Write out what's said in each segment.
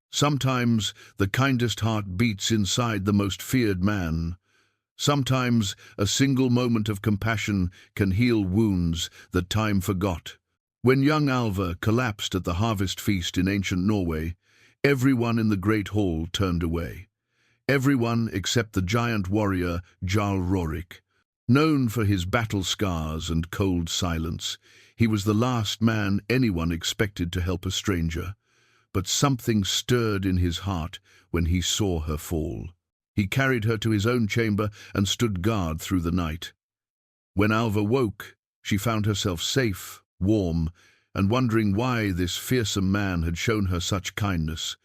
Sometimes the kindest heart beats inside the most feared man. Sometimes a single moment of compassion can heal wounds that time forgot. When young Alva collapsed at the harvest feast in ancient Norway, everyone in the great hall turned away. Everyone except the giant warrior Jarl Rorik. Known for his battle scars and cold silence, he was the last man anyone expected to help a stranger. But something stirred in his heart when he saw her fall. He carried her to his own chamber and stood guard through the night. When Alva woke, she found herself safe, warm, and wondering why this fearsome man had shown her such kindness.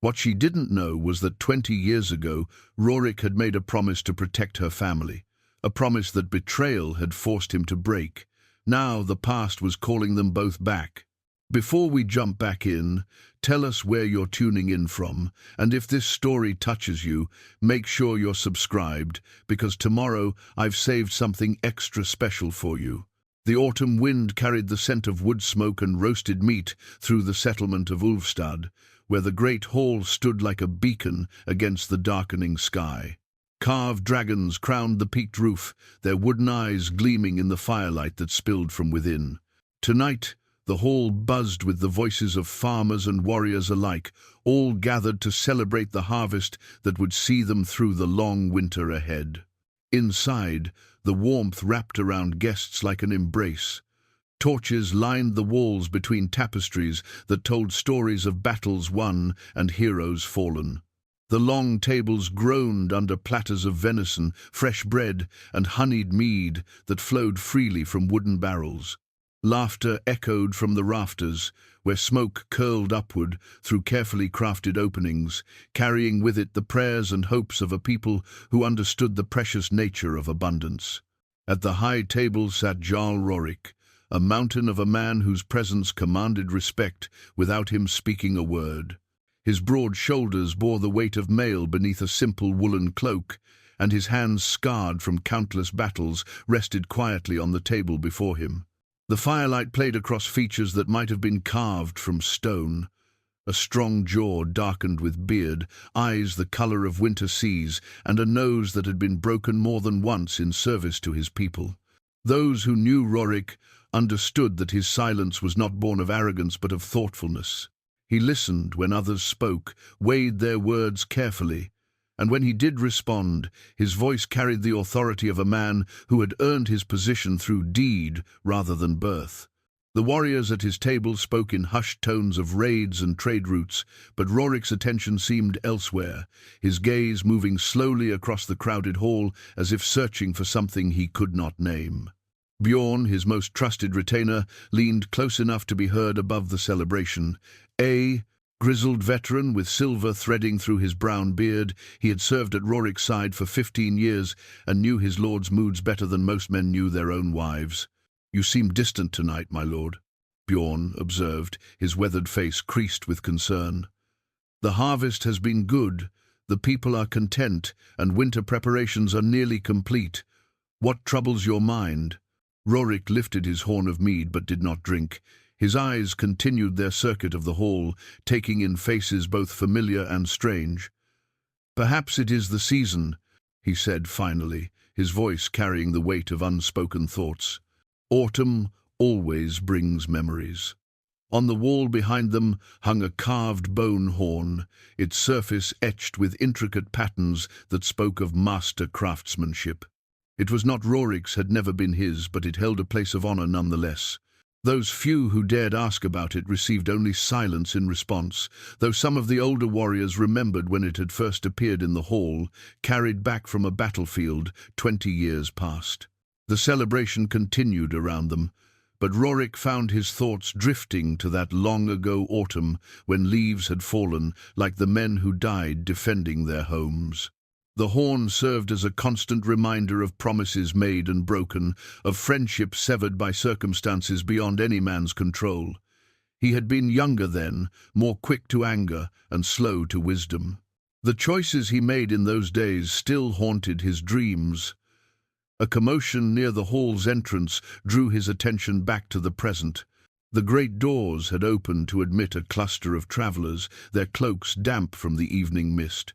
What she didn't know was that 20 years ago, Rorik had made a promise to protect her family, a promise that betrayal had forced him to break. Now the past was calling them both back. Before we jump back in, tell us where you're tuning in from, and if this story touches you, make sure you're subscribed, because tomorrow I've saved something extra special for you. The autumn wind carried the scent of wood smoke and roasted meat through the settlement of Ulvstad, where the great hall stood like a beacon against the darkening sky. Carved dragons crowned the peaked roof, their wooden eyes gleaming in the firelight that spilled from within. Tonight, the hall buzzed with the voices of farmers and warriors alike, all gathered to celebrate the harvest that would see them through the long winter ahead. Inside, the warmth wrapped around guests like an embrace. Torches lined the walls between tapestries that told stories of battles won and heroes fallen. The long tables groaned under platters of venison, fresh bread, and honeyed mead that flowed freely from wooden barrels. Laughter echoed from the rafters, where smoke curled upward through carefully crafted openings, carrying with it the prayers and hopes of a people who understood the precious nature of abundance. At the high table sat Jarl Rorik, a mountain of a man whose presence commanded respect without him speaking a word. His broad shoulders bore the weight of mail beneath a simple woolen cloak, and his hands, scarred from countless battles, rested quietly on the table before him. The firelight played across features that might have been carved from stone. A strong jaw darkened with beard, eyes the color of winter seas, and a nose that had been broken more than once in service to his people. Those who knew Rorik understood that his silence was not born of arrogance but of thoughtfulness. He listened when others spoke, weighed their words carefully, and when he did respond, his voice carried the authority of a man who had earned his position through deed rather than birth. The warriors at his table spoke in hushed tones of raids and trade routes, but Rorik's attention seemed elsewhere, his gaze moving slowly across the crowded hall as if searching for something he could not name. Bjorn, his most trusted retainer, leaned close enough to be heard above the celebration. A grizzled veteran with silver threading through his brown beard, he had served at Rorik's side for 15 years and knew his lord's moods better than most men knew their own wives. "You seem distant tonight, my lord," Bjorn observed, his weathered face creased with concern. "The harvest has been good, the people are content, and winter preparations are nearly complete. What troubles your mind?" Rorik lifted his horn of mead but did not drink. His eyes continued their circuit of the hall, taking in faces both familiar and strange. "Perhaps it is the season," he said finally, his voice carrying the weight of unspoken thoughts. "Autumn always brings memories." On the wall behind them hung a carved bone horn, its surface etched with intricate patterns that spoke of master craftsmanship. It was not Rorik's, had never been his, but it held a place of honor nonetheless. Those few who dared ask about it received only silence in response, though some of the older warriors remembered when it had first appeared in the hall, carried back from a battlefield 20 years past. The celebration continued around them, but Rorik found his thoughts drifting to that long-ago autumn when leaves had fallen like the men who died defending their homes. The horn served as a constant reminder of promises made and broken, of friendships severed by circumstances beyond any man's control. He had been younger then, more quick to anger and slow to wisdom. The choices he made in those days still haunted his dreams. A commotion near the hall's entrance drew his attention back to the present. The great doors had opened to admit a cluster of travellers, their cloaks damp from the evening mist.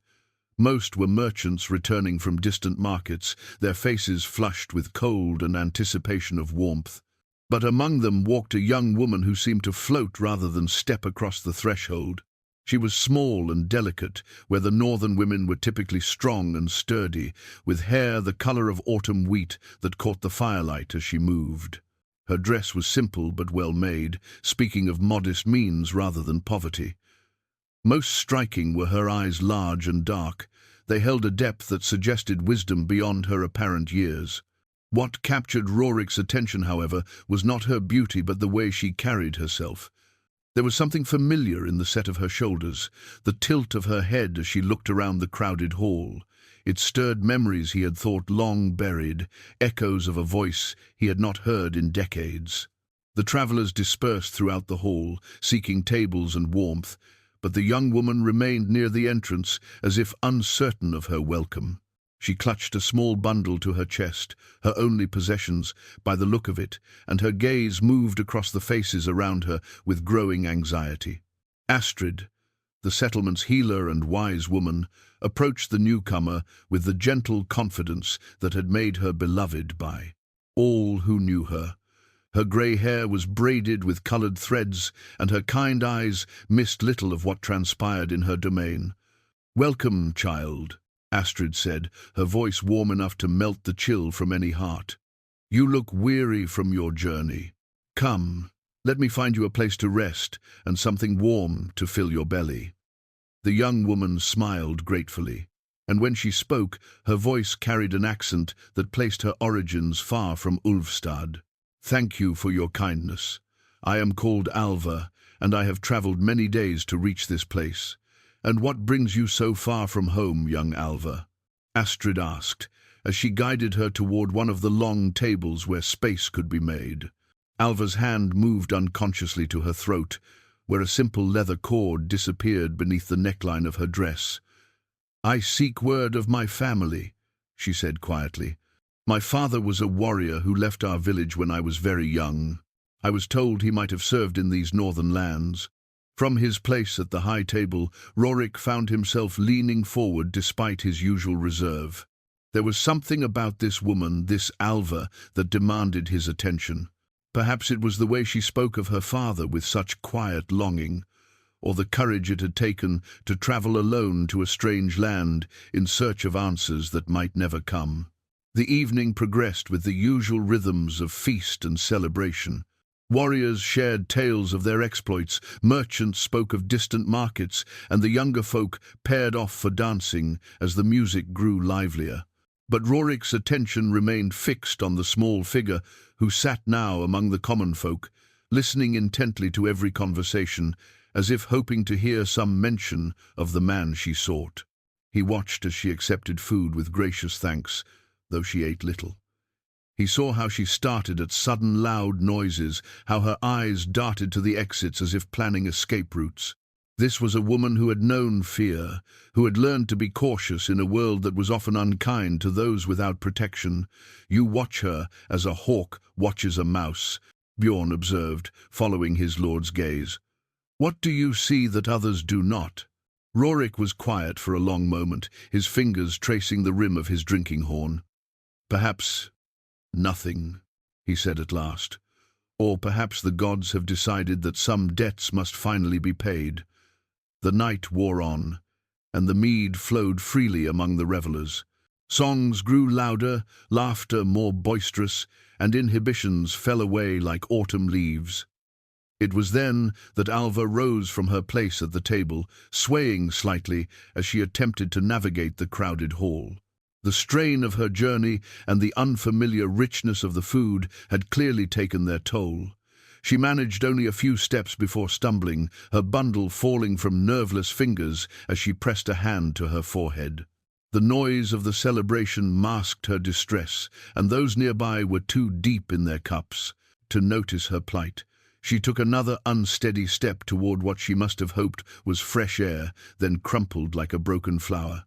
Most were merchants returning from distant markets, their faces flushed with cold and anticipation of warmth. But among them walked a young woman who seemed to float rather than step across the threshold. She was small and delicate, where the northern women were typically strong and sturdy, with hair the colour of autumn wheat that caught the firelight as she moved. Her dress was simple but well made, speaking of modest means rather than poverty. Most striking were her eyes, large and dark. They held a depth that suggested wisdom beyond her apparent years. What captured Rorik's attention, however, was not her beauty but the way she carried herself. There was something familiar in the set of her shoulders, the tilt of her head as she looked around the crowded hall. It stirred memories he had thought long buried, echoes of a voice he had not heard in decades. The travellers dispersed throughout the hall, seeking tables and warmth, but the young woman remained near the entrance, as if uncertain of her welcome. She clutched a small bundle to her chest, her only possessions, by the look of it, and her gaze moved across the faces around her with growing anxiety. Astrid, the settlement's healer and wise woman, approached the newcomer with the gentle confidence that had made her beloved by all who knew her. Her grey hair was braided with coloured threads, and her kind eyes missed little of what transpired in her domain. "Welcome, child," Astrid said, her voice warm enough to melt the chill from any heart. "You look weary from your journey. Come, let me find you a place to rest and something warm to fill your belly." The young woman smiled gratefully, and when she spoke, her voice carried an accent that placed her origins far from Ulfstad. "Thank you for your kindness. I am called Alva, and I have travelled many days to reach this place. And what brings you so far from home, young Alva?" Astrid asked, as she guided her toward one of the long tables where space could be made. Alva's hand moved unconsciously to her throat, where a simple leather cord disappeared beneath the neckline of her dress. "I seek word of my family," she said quietly. "My father was a warrior who left our village when I was very young. I was told he might have served in these northern lands." From his place at the high table, Rorik found himself leaning forward despite his usual reserve. There was something about this woman, this Alva, that demanded his attention. Perhaps it was the way she spoke of her father with such quiet longing, or the courage it had taken to travel alone to a strange land in search of answers that might never come. The evening progressed with the usual rhythms of feast and celebration. Warriors shared tales of their exploits, merchants spoke of distant markets, and the younger folk paired off for dancing as the music grew livelier. But Rorik's attention remained fixed on the small figure who sat now among the common folk, listening intently to every conversation, as if hoping to hear some mention of the man she sought. He watched as she accepted food with gracious thanks, though she ate little. He saw how she started at sudden loud noises, how her eyes darted to the exits as if planning escape routes. This was a woman who had known fear, who had learned to be cautious in a world that was often unkind to those without protection. "You watch her as a hawk watches a mouse," Bjorn observed, following his lord's gaze. "What do you see that others do not?" Rorik was quiet for a long moment, his fingers tracing the rim of his drinking horn. "Perhaps nothing," he said at last. "Or perhaps the gods have decided that some debts must finally be paid." The night wore on, and the mead flowed freely among the revellers. Songs grew louder, laughter more boisterous, and inhibitions fell away like autumn leaves. It was then that Alva rose from her place at the table, swaying slightly as she attempted to navigate the crowded hall. The strain of her journey and the unfamiliar richness of the food had clearly taken their toll. She managed only a few steps before stumbling, her bundle falling from nerveless fingers as she pressed a hand to her forehead. The noise of the celebration masked her distress, and those nearby were too deep in their cups to notice her plight. She took another unsteady step toward what she must have hoped was fresh air, then crumpled like a broken flower.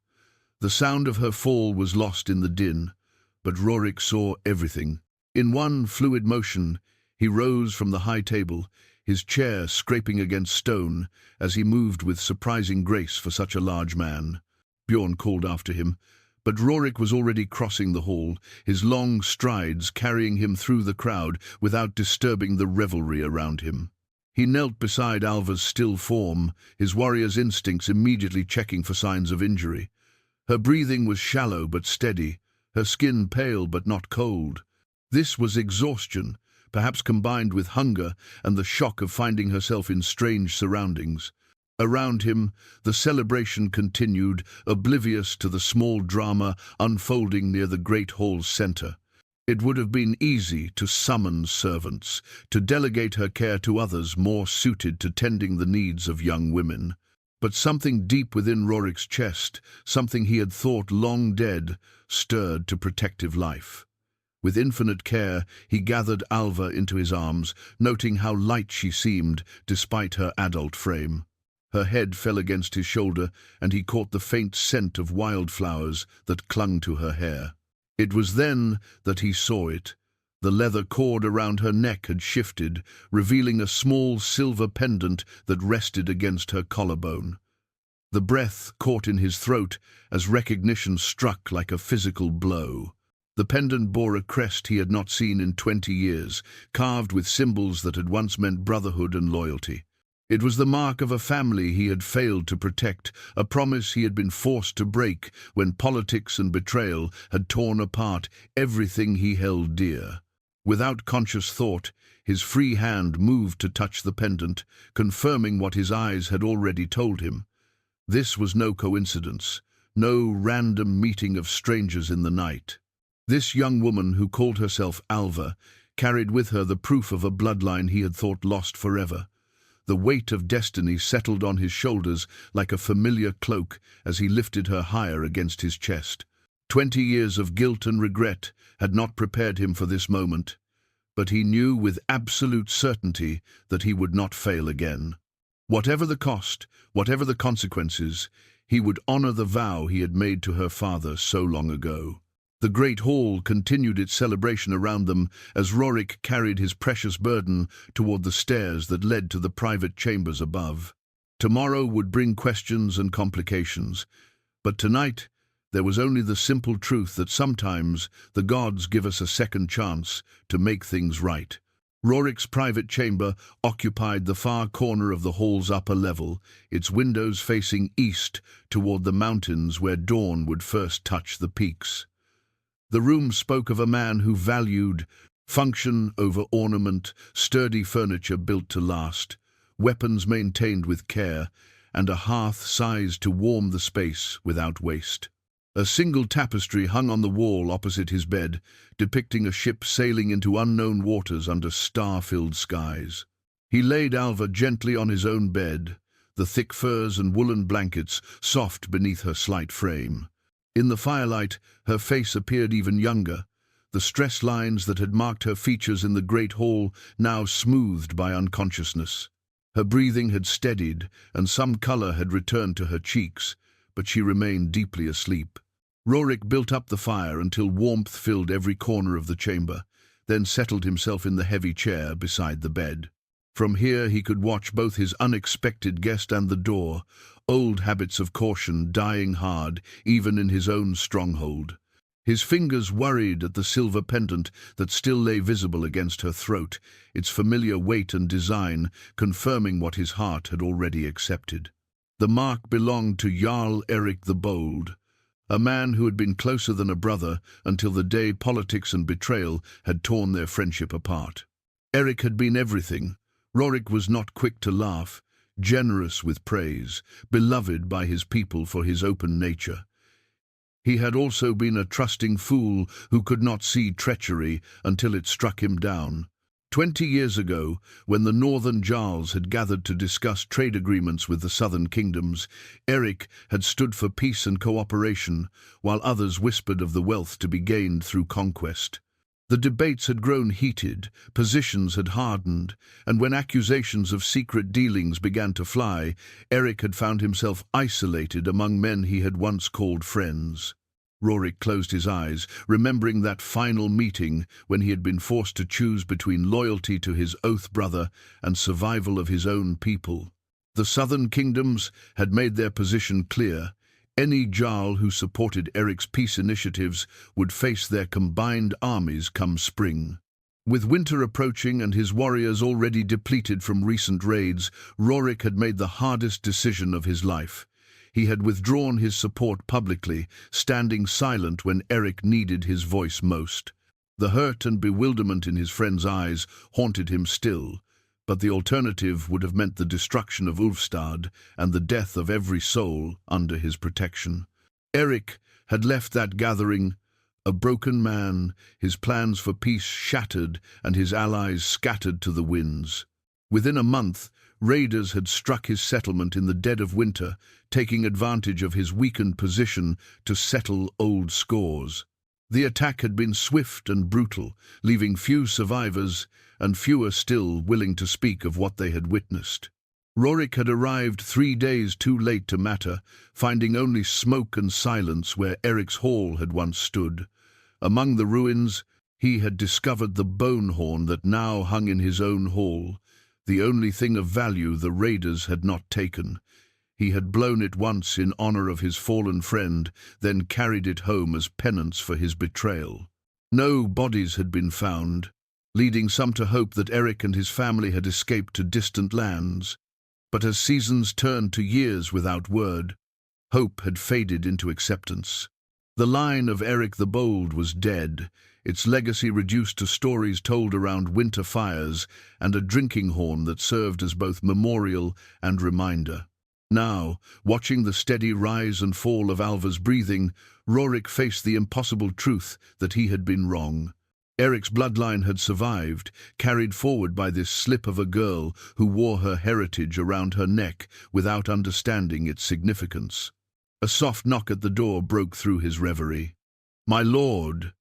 The sound of her fall was lost in the din, but Rorik saw everything. In one fluid motion, he rose from the high table, his chair scraping against stone as he moved with surprising grace for such a large man. Bjorn called after him, but Rorik was already crossing the hall, his long strides carrying him through the crowd without disturbing the revelry around him. He knelt beside Alva's still form, his warrior's instincts immediately checking for signs of injury. Her breathing was shallow but steady, her skin pale but not cold. This was exhaustion, perhaps combined with hunger and the shock of finding herself in strange surroundings. Around him, the celebration continued, oblivious to the small drama unfolding near the great hall's center. It would have been easy to summon servants, to delegate her care to others more suited to tending the needs of young women. But something deep within Rorik's chest, something he had thought long dead, stirred to protective life. With infinite care, he gathered Alva into his arms, noting how light she seemed despite her adult frame. Her head fell against his shoulder, and he caught the faint scent of wildflowers that clung to her hair. It was then that he saw it. The leather cord around her neck had shifted, revealing a small silver pendant that rested against her collarbone. The breath caught in his throat as recognition struck like a physical blow. The pendant bore a crest he had not seen in 20 years, carved with symbols that had once meant brotherhood and loyalty. It was the mark of a family he had failed to protect, a promise he had been forced to break when politics and betrayal had torn apart everything he held dear. Without conscious thought, his free hand moved to touch the pendant, confirming what his eyes had already told him. This was no coincidence, no random meeting of strangers in the night. This young woman, who called herself Alva, carried with her the proof of a bloodline he had thought lost forever. The weight of destiny settled on his shoulders like a familiar cloak as he lifted her higher against his chest. 20 years of guilt and regret had not prepared him for this moment, but he knew with absolute certainty that he would not fail again. Whatever the cost, whatever the consequences, he would honor the vow he had made to her father so long ago. The great hall continued its celebration around them as Rorik carried his precious burden toward the stairs that led to the private chambers above. Tomorrow would bring questions and complications, but tonight there was only the simple truth that sometimes the gods give us a second chance to make things right. Rorik's private chamber occupied the far corner of the hall's upper level, its windows facing east toward the mountains where dawn would first touch the peaks. The room spoke of a man who valued function over ornament, sturdy furniture built to last, weapons maintained with care, and a hearth sized to warm the space without waste. A single tapestry hung on the wall opposite his bed, depicting a ship sailing into unknown waters under star-filled skies. He laid Alva gently on his own bed, the thick furs and woolen blankets soft beneath her slight frame. In the firelight, her face appeared even younger, the stress lines that had marked her features in the great hall now smoothed by unconsciousness. Her breathing had steadied, and some color had returned to her cheeks, but she remained deeply asleep. Rorik built up the fire until warmth filled every corner of the chamber, then settled himself in the heavy chair beside the bed. From here he could watch both his unexpected guest and the door, old habits of caution dying hard even in his own stronghold. His fingers worried at the silver pendant that still lay visible against her throat, its familiar weight and design confirming what his heart had already accepted. The mark belonged to Jarl Rorik the Bold, a man who had been closer than a brother until the day politics and betrayal had torn their friendship apart. Rorik had been everything. Rorik was not quick to laugh, generous with praise, beloved by his people for his open nature. He had also been a trusting fool who could not see treachery until it struck him down. 20 years ago, when the northern Jarls had gathered to discuss trade agreements with the southern kingdoms, Rorik had stood for peace and cooperation, while others whispered of the wealth to be gained through conquest. The debates had grown heated, positions had hardened, and when accusations of secret dealings began to fly, Rorik had found himself isolated among men he had once called friends. Rorik closed his eyes, remembering that final meeting when he had been forced to choose between loyalty to his oath brother and survival of his own people. The southern kingdoms had made their position clear. Any Jarl who supported Eric's peace initiatives would face their combined armies come spring. With winter approaching and his warriors already depleted from recent raids, Rorik had made the hardest decision of his life. He had withdrawn his support publicly, standing silent when Eric needed his voice most. The hurt and bewilderment in his friend's eyes haunted him still, but the alternative would have meant the destruction of Ulfstad and the death of every soul under his protection. Eric had left that gathering a broken man, his plans for peace shattered and his allies scattered to the winds. Within a month, raiders had struck his settlement in the dead of winter, taking advantage of his weakened position to settle old scores. The attack had been swift and brutal, leaving few survivors and fewer still willing to speak of what they had witnessed. Rorik had arrived 3 days too late to matter, finding only smoke and silence where Eric's hall had once stood. Among the ruins, he had discovered the bone horn that now hung in his own hall, the only thing of value the raiders had not taken. He had blown it once in honor of his fallen friend, then carried it home as penance for his betrayal. No bodies had been found, leading some to hope that Eric and his family had escaped to distant lands. But as seasons turned to years without word, hope had faded into acceptance. The line of Eric the Bold was dead, its legacy reduced to stories told around winter fires and a drinking horn that served as both memorial and reminder. Now, watching the steady rise and fall of Alva's breathing, Rorik faced the impossible truth that he had been wrong. Eric's bloodline had survived, carried forward by this slip of a girl who wore her heritage around her neck without understanding its significance. A soft knock at the door broke through his reverie. "My lord,"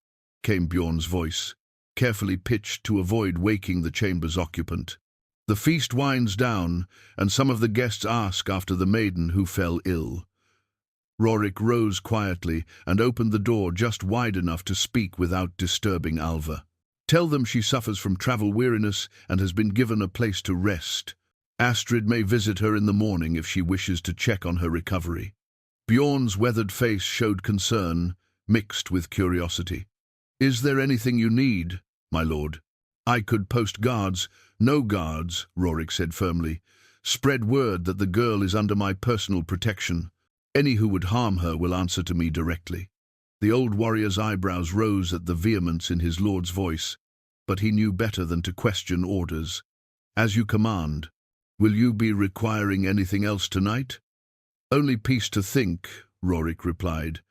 came Bjorn's voice, carefully pitched to avoid waking the chamber's occupant. The feast winds down, and some of the guests ask after the maiden who fell ill. Rorik rose quietly and opened the door just wide enough to speak without disturbing Alva. "Tell them she suffers from travel weariness and has been given a place to rest. Astrid may visit her in the morning if she wishes to check on her recovery." Bjorn's weathered face showed concern, mixed with curiosity. "Is there anything you need, my lord?" "I could post guards." "No guards," Rorik said firmly. "Spread word that the girl is under my personal protection. Any who would harm her will answer to me directly." The old warrior's eyebrows rose at the vehemence in his lord's voice, but he knew better than to question orders. "As you command. Will you be requiring anything else tonight?" "Only peace to think," Rorik replied,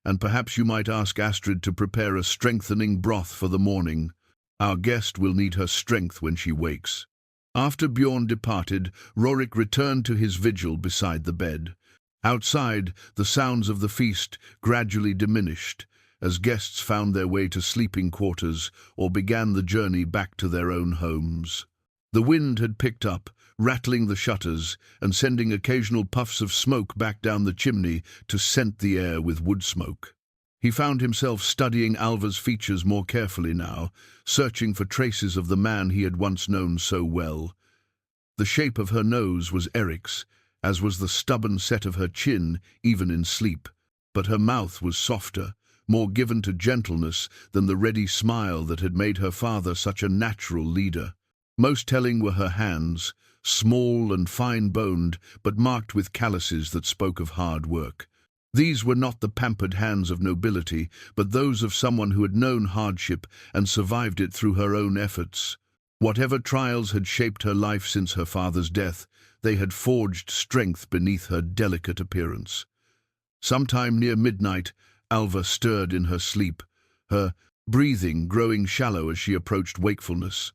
"and perhaps you might ask Astrid to prepare a strengthening broth for the morning. Our guest will need her strength when she wakes." After Bjorn departed, Rorik returned to his vigil beside the bed. Outside, the sounds of the feast gradually diminished, as guests found their way to sleeping quarters or began the journey back to their own homes. The wind had picked up, rattling the shutters and sending occasional puffs of smoke back down the chimney to scent the air with wood smoke. He found himself studying Alva's features more carefully now, searching for traces of the man he had once known so well. The shape of her nose was Eric's, as was the stubborn set of her chin, even in sleep, but her mouth was softer, more given to gentleness than the ready smile that had made her father such a natural leader. Most telling were her hands, small and fine-boned, but marked with calluses that spoke of hard work. These were not the pampered hands of nobility, but those of someone who had known hardship and survived it through her own efforts. Whatever trials had shaped her life since her father's death, they had forged strength beneath her delicate appearance. Sometime near midnight, Alva stirred in her sleep, her breathing growing shallow as she approached wakefulness.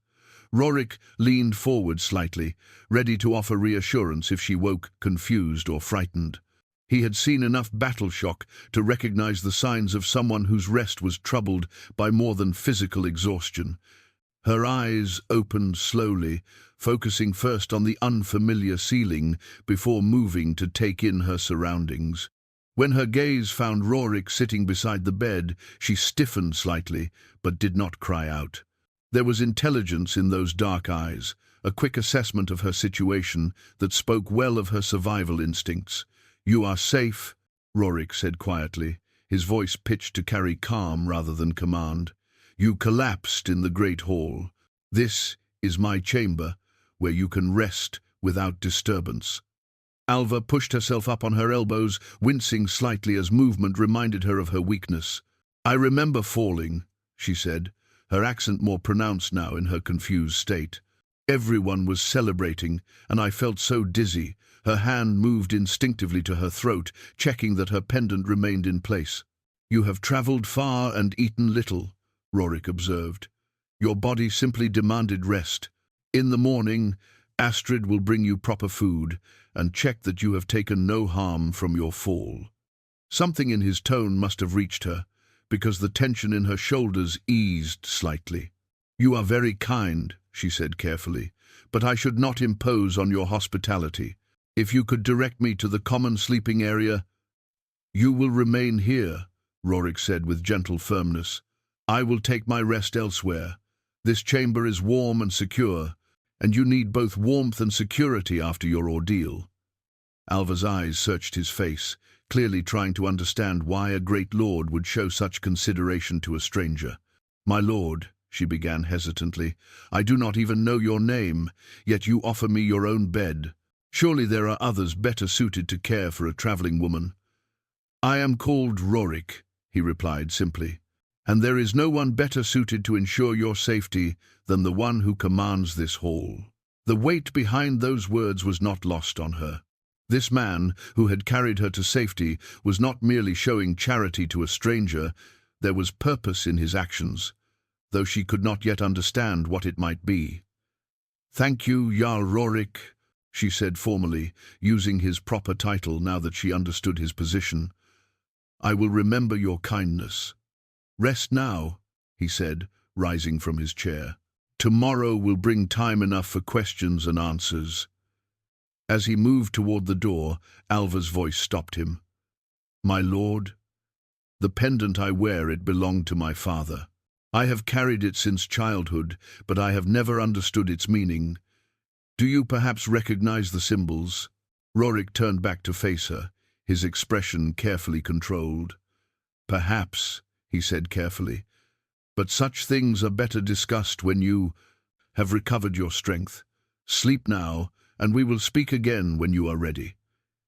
Rorik leaned forward slightly, ready to offer reassurance if she woke confused or frightened. He had seen enough battle shock to recognize the signs of someone whose rest was troubled by more than physical exhaustion. Her eyes opened slowly, focusing first on the unfamiliar ceiling before moving to take in her surroundings. When her gaze found Rorik sitting beside the bed, she stiffened slightly, but did not cry out. There was intelligence in those dark eyes, a quick assessment of her situation that spoke well of her survival instincts. "You are safe," Rorik said quietly, his voice pitched to carry calm rather than command. "You collapsed in the great hall. This is my chamber, where you can rest without disturbance." Alva pushed herself up on her elbows, wincing slightly as movement reminded her of her weakness. "I remember falling," she said, her accent more pronounced now in her confused state. "Everyone was celebrating, and I felt so dizzy." Her hand moved instinctively to her throat, checking that her pendant remained in place. "You have traveled far and eaten little," Rorik observed. "Your body simply demanded rest. In the morning, Astrid will bring you proper food and check that you have taken no harm from your fall." Something in his tone must have reached her, because the tension in her shoulders eased slightly. "You are very kind," she said carefully, "but I should not impose on your hospitality. If you could direct me to the common sleeping area—" "You will remain here," Rorik said with gentle firmness. "I will take my rest elsewhere. This chamber is warm and secure, and you need both warmth and security after your ordeal." Alva's eyes searched his face, clearly trying to understand why a great lord would show such consideration to a stranger. "My lord," she began hesitantly, "I do not even know your name, yet you offer me your own bed. Surely there are others better suited to care for a traveling woman." "I am called Rorik," he replied simply, "and there is no one better suited to ensure your safety than the one who commands this hall." The weight behind those words was not lost on her. This man, who had carried her to safety, was not merely showing charity to a stranger. There was purpose in his actions, though she could not yet understand what it might be. "Thank you, Jarl Rorik," she said formally, using his proper title now that she understood his position. "I will remember your kindness." "Rest now," he said, rising from his chair. "Tomorrow will bring time enough for questions and answers." As he moved toward the door, Alva's voice stopped him. "My lord, the pendant I wear, it belonged to my father. I have carried it since childhood, but I have never understood its meaning. Do you perhaps recognize the symbols?" Rorik turned back to face her, his expression carefully controlled. "Perhaps," he said carefully, "but such things are better discussed when you have recovered your strength. Sleep now, and we will speak again when you are ready."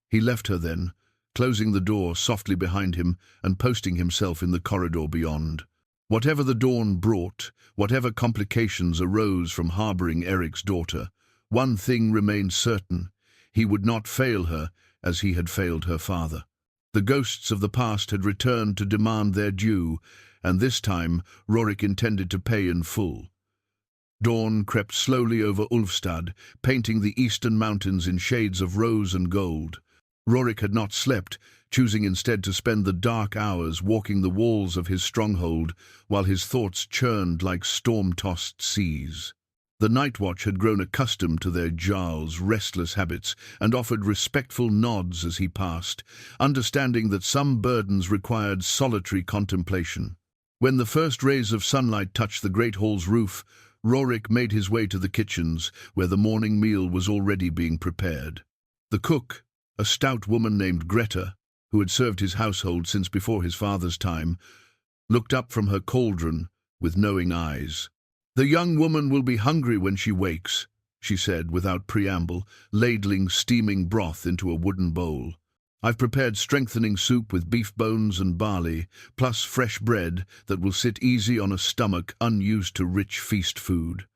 He left her then, closing the door softly behind him and posting himself in the corridor beyond. Whatever the dawn brought, whatever complications arose from harboring Eric's daughter, one thing remained certain: he would not fail her as he had failed her father. The ghosts of the past had returned to demand their due, and this time Rorik intended to pay in full. Dawn crept slowly over Ulfstad, painting the eastern mountains in shades of rose and gold. Rorik had not slept, choosing instead to spend the dark hours walking the walls of his stronghold, while his thoughts churned like storm-tossed seas. The Night Watch had grown accustomed to their Jarl's restless habits and offered respectful nods as he passed, understanding that some burdens required solitary contemplation. When the first rays of sunlight touched the great hall's roof, Rorik made his way to the kitchens, where the morning meal was already being prepared. The cook, a stout woman named Greta, who had served his household since before his father's time, looked up from her cauldron with knowing eyes. "The young woman will be hungry when she wakes," she said without preamble, ladling steaming broth into a wooden bowl. "I've prepared strengthening soup with beef bones and barley, plus fresh bread that will sit easy on a stomach unused to rich feast food."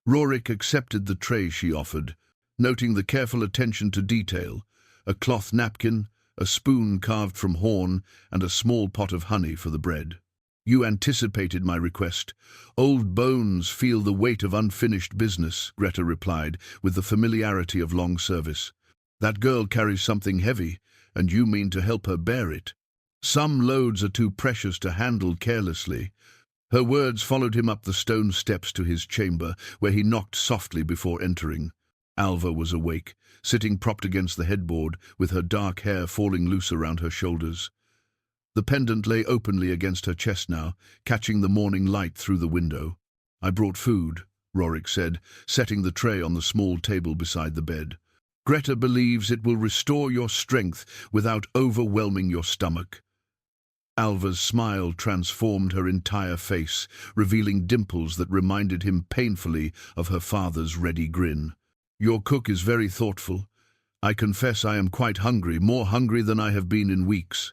Rorik accepted the tray she offered, noting the careful attention to detail: a cloth napkin, a spoon carved from horn, and a small pot of honey for the bread. "You anticipated my request. Old bones feel the weight of unfinished business," Greta replied, with the familiarity of long service. "That girl carries something heavy, and you mean to help her bear it. Some loads are too precious to handle carelessly." Her words followed him up the stone steps to his chamber, where he knocked softly before entering. Alva was awake, sitting propped against the headboard, with her dark hair falling loose around her shoulders. The pendant lay openly against her chest now, catching the morning light through the window. "I brought food," Rorik said, setting the tray on the small table beside the bed. "Greta believes it will restore your strength without overwhelming your stomach." Alva's smile transformed her entire face, revealing dimples that reminded him painfully of her father's ready grin. "Your cook is very thoughtful. I confess I am quite hungry, more hungry than I have been in weeks."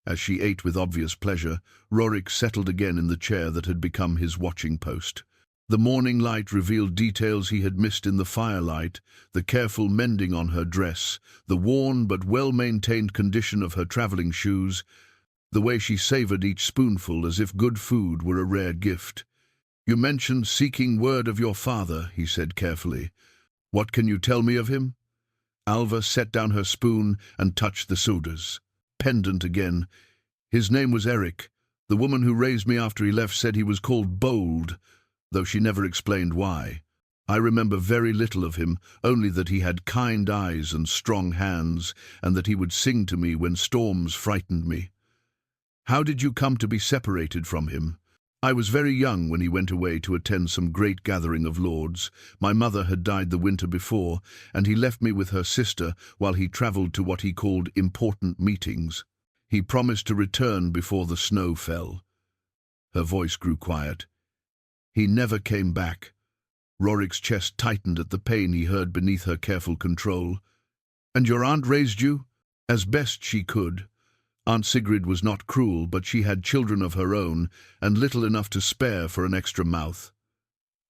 As she ate with obvious pleasure, Rorik settled again in the chair that had become his watching post. The morning light revealed details he had missed in the firelight: the careful mending on her dress, the worn but well-maintained condition of her traveling shoes, the way she savored each spoonful as if good food were a rare gift. "You mentioned seeking word of your father," he said carefully. "What can you tell me of him?" Alva set down her spoon and touched the soda's pendant again. "His name was Eric. The woman who raised me after he left said he was called Bold, though she never explained why. I remember very little of him, only that he had kind eyes and strong hands, and that he would sing to me when storms frightened me." "How did you come to be separated from him?" "I was very young when he went away to attend some great gathering of lords. My mother had died the winter before, and he left me with her sister while he travelled to what he called important meetings. He promised to return before the snow fell." Her voice grew quiet. "He never came back." Rorik's chest tightened at the pain he heard beneath her careful control. "And your aunt raised you?" "As best she could. Aunt Sigrid was not cruel, but she had children of her own, and little enough to spare for an extra mouth.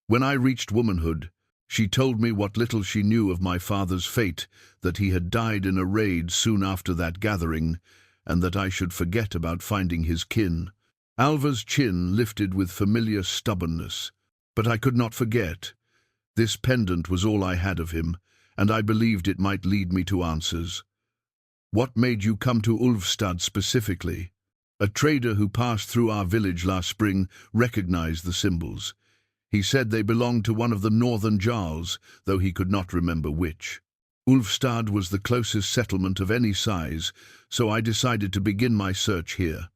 When I reached womanhood, she told me what little she knew of my father's fate, that he had died in a raid soon after that gathering, and that I should forget about finding his kin." Alva's chin lifted with familiar stubbornness. "But I could not forget. This pendant was all I had of him, and I believed it might lead me to answers." "What made you come to Ulfstad specifically?" "A trader who passed through our village last spring recognized the symbols. He said they belonged to one of the northern jarls, though he could not remember which. Ulfstad was the closest settlement of any size, so I decided to begin my search here."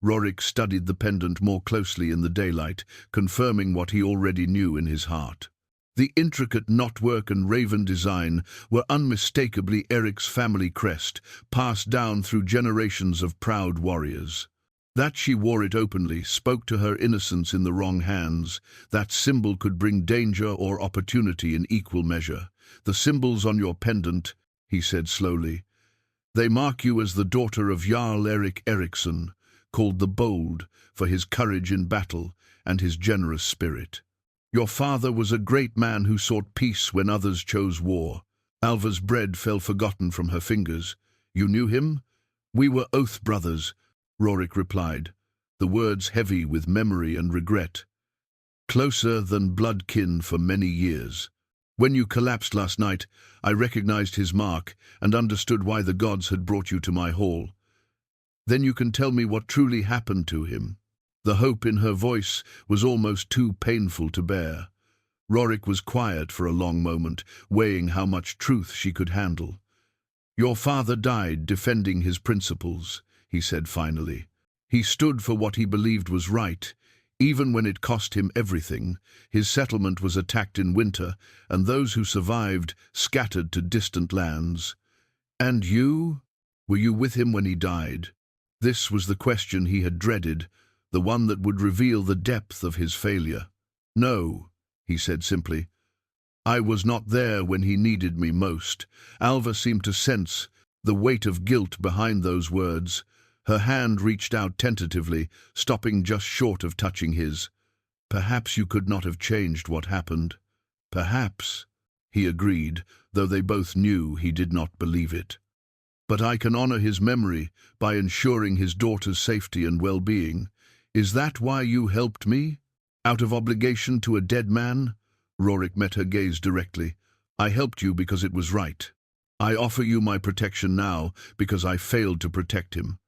Rorik studied the pendant more closely in the daylight, confirming what he already knew in his heart. The intricate knotwork and raven design were unmistakably Eric's family crest, passed down through generations of proud warriors. That she wore it openly spoke to her innocence in the wrong hands. That symbol could bring danger or opportunity in equal measure. "The symbols on your pendant," he said slowly, "they mark you as the daughter of Jarl Erik Eriksson, called the Bold for his courage in battle and his generous spirit. Your father was a great man who sought peace when others chose war." Alva's bread fell forgotten from her fingers. "You knew him?" "We were oath brothers," Rorik replied, the words heavy with memory and regret. "Closer than blood kin for many years. When you collapsed last night, I recognized his mark and understood why the gods had brought you to my hall. Then you can tell me what truly happened to him." The hope in her voice was almost too painful to bear. Rorik was quiet for a long moment, weighing how much truth she could handle. "Your father died defending his principles," he said finally. "He stood for what he believed was right, even when it cost him everything. His settlement was attacked in winter, and those who survived scattered to distant lands." "And you? Were you with him when he died?" This was the question he had dreaded, the one that would reveal the depth of his failure. "No," he said simply. "I was not there when he needed me most." Alva seemed to sense the weight of guilt behind those words. Her hand reached out tentatively, stopping just short of touching his. "Perhaps you could not have changed what happened." "Perhaps," he agreed, though they both knew he did not believe it. "But I can honor his memory by ensuring his daughter's safety and well-being. Is that why you helped me? Out of obligation to a dead man?" Rorik met her gaze directly. "I helped you because it was right. I offer you my protection now because I failed to protect him."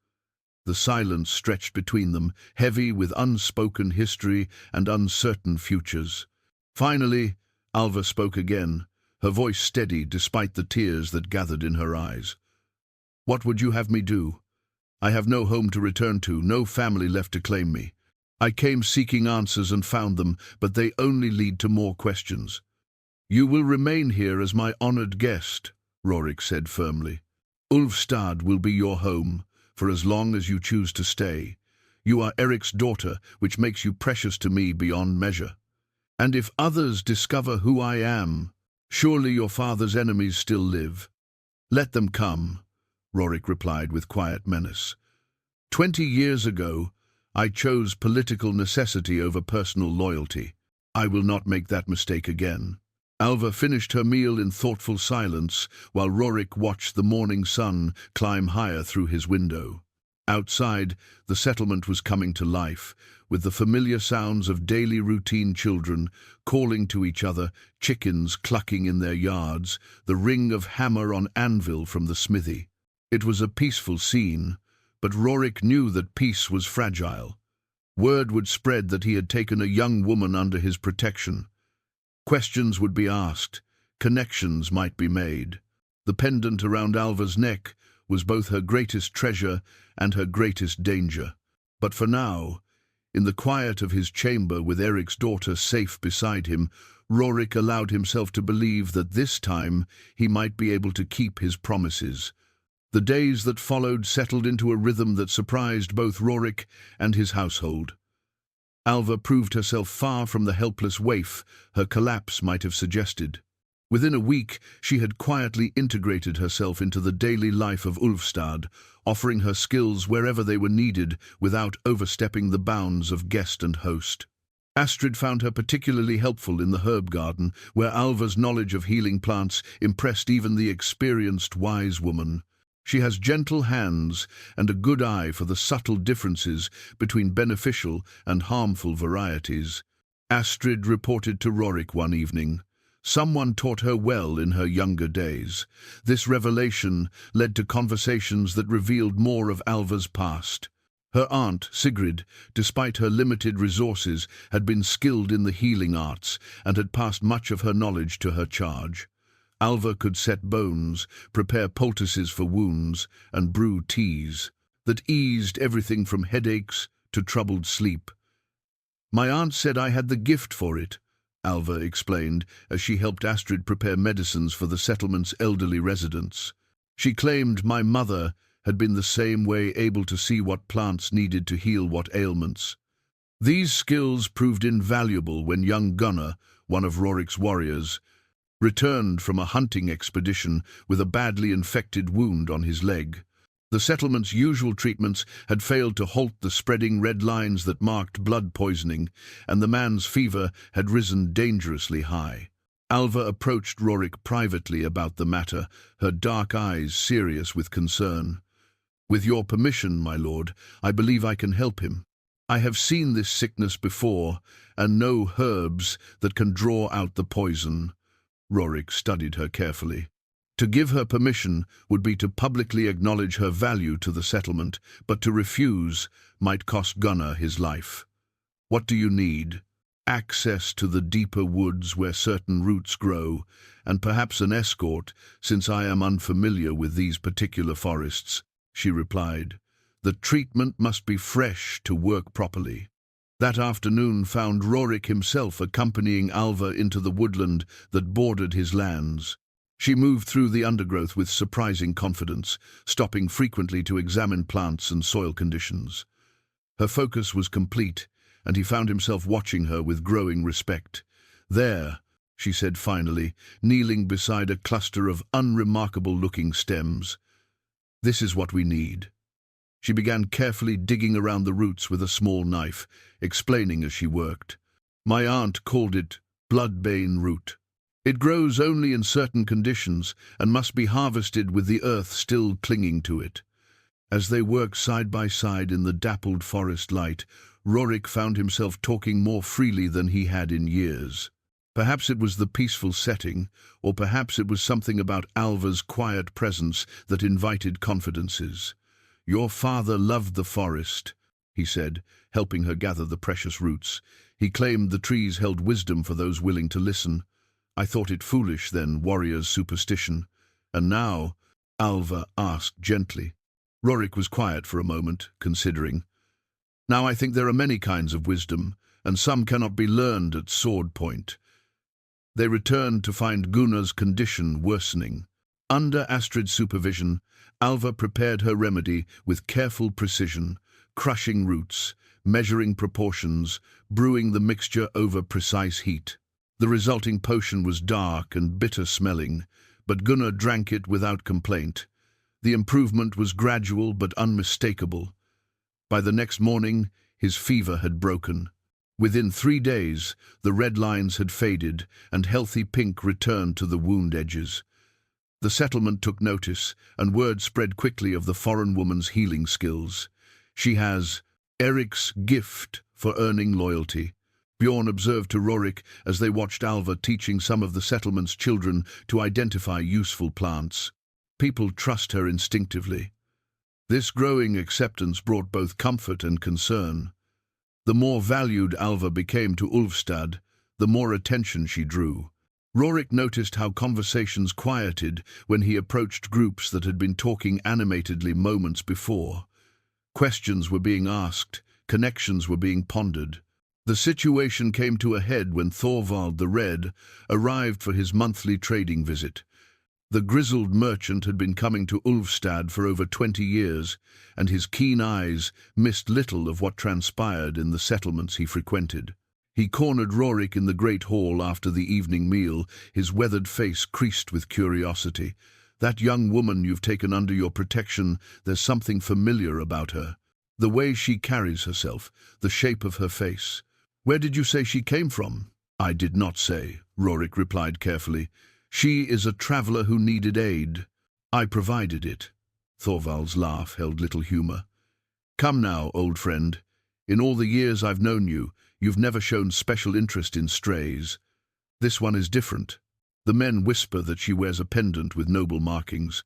The silence stretched between them, heavy with unspoken history and uncertain futures. Finally, Alva spoke again, her voice steady despite the tears that gathered in her eyes. "What would you have me do? I have no home to return to, no family left to claim me. I came seeking answers and found them, but they only lead to more questions." "You will remain here as my honored guest," Rorik said firmly. "Ulfstad will be your home, for as long as you choose to stay. You are Eric's daughter, which makes you precious to me beyond measure. And if others discover who I am, surely your father's enemies still live." "Let them come," Rorik replied with quiet menace. 20 years ago, I chose political necessity over personal loyalty. I will not make that mistake again." Alva finished her meal in thoughtful silence, while Rorik watched the morning sun climb higher through his window. Outside, the settlement was coming to life, with the familiar sounds of daily routine: children calling to each other, chickens clucking in their yards, the ring of hammer on anvil from the smithy. It was a peaceful scene, but Rorik knew that peace was fragile. Word would spread that he had taken a young woman under his protection. Questions would be asked, connections might be made. The pendant around Alva's neck was both her greatest treasure and her greatest danger. But for now, in the quiet of his chamber with Eric's daughter safe beside him, Rorik allowed himself to believe that this time he might be able to keep his promises. The days that followed settled into a rhythm that surprised both Rorik and his household. Alva proved herself far from the helpless waif her collapse might have suggested. Within a week, she had quietly integrated herself into the daily life of Ulfstad, offering her skills wherever they were needed without overstepping the bounds of guest and host. Astrid found her particularly helpful in the herb garden, where Alva's knowledge of healing plants impressed even the experienced wise woman. She has gentle hands and a good eye for the subtle differences between beneficial and harmful varieties. Astrid reported to Rorik one evening. Someone taught her well in her younger days. This revelation led to conversations that revealed more of Alva's past. Her aunt, Sigrid, despite her limited resources, had been skilled in the healing arts and had passed much of her knowledge to her charge. Alva could set bones, prepare poultices for wounds, and brew teas that eased everything from headaches to troubled sleep. "My aunt said I had the gift for it," Alva explained as she helped Astrid prepare medicines for the settlement's elderly residents. "She claimed my mother had been the same way, able to see what plants needed to heal what ailments." These skills proved invaluable when young Gunnar, one of Rorik's warriors, returned from a hunting expedition with a badly infected wound on his leg. The settlement's usual treatments had failed to halt the spreading red lines that marked blood poisoning, and the man's fever had risen dangerously high. Alva approached Rorik privately about the matter, her dark eyes serious with concern. "With your permission, my lord, I believe I can help him. I have seen this sickness before, and know herbs that can draw out the poison." Rorik studied her carefully. To give her permission would be to publicly acknowledge her value to the settlement, but to refuse might cost Gunnar his life. "What do you need?" "Access to the deeper woods where certain roots grow, and perhaps an escort, since I am unfamiliar with these particular forests," she replied. "The treatment must be fresh to work properly." That afternoon found Rorik himself accompanying Alva into the woodland that bordered his lands. She moved through the undergrowth with surprising confidence, stopping frequently to examine plants and soil conditions. Her focus was complete, and he found himself watching her with growing respect. "There," she said finally, kneeling beside a cluster of unremarkable-looking stems. "This is what we need." She began carefully digging around the roots with a small knife, explaining as she worked. "My aunt called it bloodbane root. It grows only in certain conditions and must be harvested with the earth still clinging to it." As they worked side by side in the dappled forest light, Rorik found himself talking more freely than he had in years. Perhaps it was the peaceful setting, or perhaps it was something about Alva's quiet presence that invited confidences. "Your father loved the forest," he said, helping her gather the precious roots. "He claimed the trees held wisdom for those willing to listen. I thought it foolish then, warrior's superstition. And now, Alva asked gently. Rorik was quiet for a moment, considering. Now I think there are many kinds of wisdom, and some cannot be learned at sword point. They returned to find Gunnar's condition worsening. Under Astrid's supervision, Alva prepared her remedy with careful precision, crushing roots, measuring proportions, brewing the mixture over precise heat. The resulting potion was dark and bitter-smelling, but Gunnar drank it without complaint. The improvement was gradual but unmistakable. By the next morning, his fever had broken. Within 3 days, the red lines had faded, and healthy pink returned to the wound edges. The settlement took notice, and word spread quickly of the foreign woman's healing skills. She has Eric's gift for earning loyalty. Bjorn observed to Rorik as they watched Alva teaching some of the settlement's children to identify useful plants. People trust her instinctively. This growing acceptance brought both comfort and concern. The more valued Alva became to Ulfstad, the more attention she drew. Rorik noticed how conversations quieted when he approached groups that had been talking animatedly moments before. Questions were being asked, connections were being pondered. The situation came to a head when Thorvald the Red arrived for his monthly trading visit. The grizzled merchant had been coming to Ulfstad for over 20 years, and his keen eyes missed little of what transpired in the settlements he frequented. He cornered Rorik in the great hall after the evening meal, his weathered face creased with curiosity. "That young woman you've taken under your protection, there's something familiar about her. The way she carries herself, the shape of her face. Where did you say she came from?" "I did not say," Rorik replied carefully. "She is a traveller who needed aid. I provided it." Thorvald's laugh held little humour. "Come now, old friend. In all the years I've known you, you've never shown special interest in strays. This one is different. The men whisper that she wears a pendant with noble markings.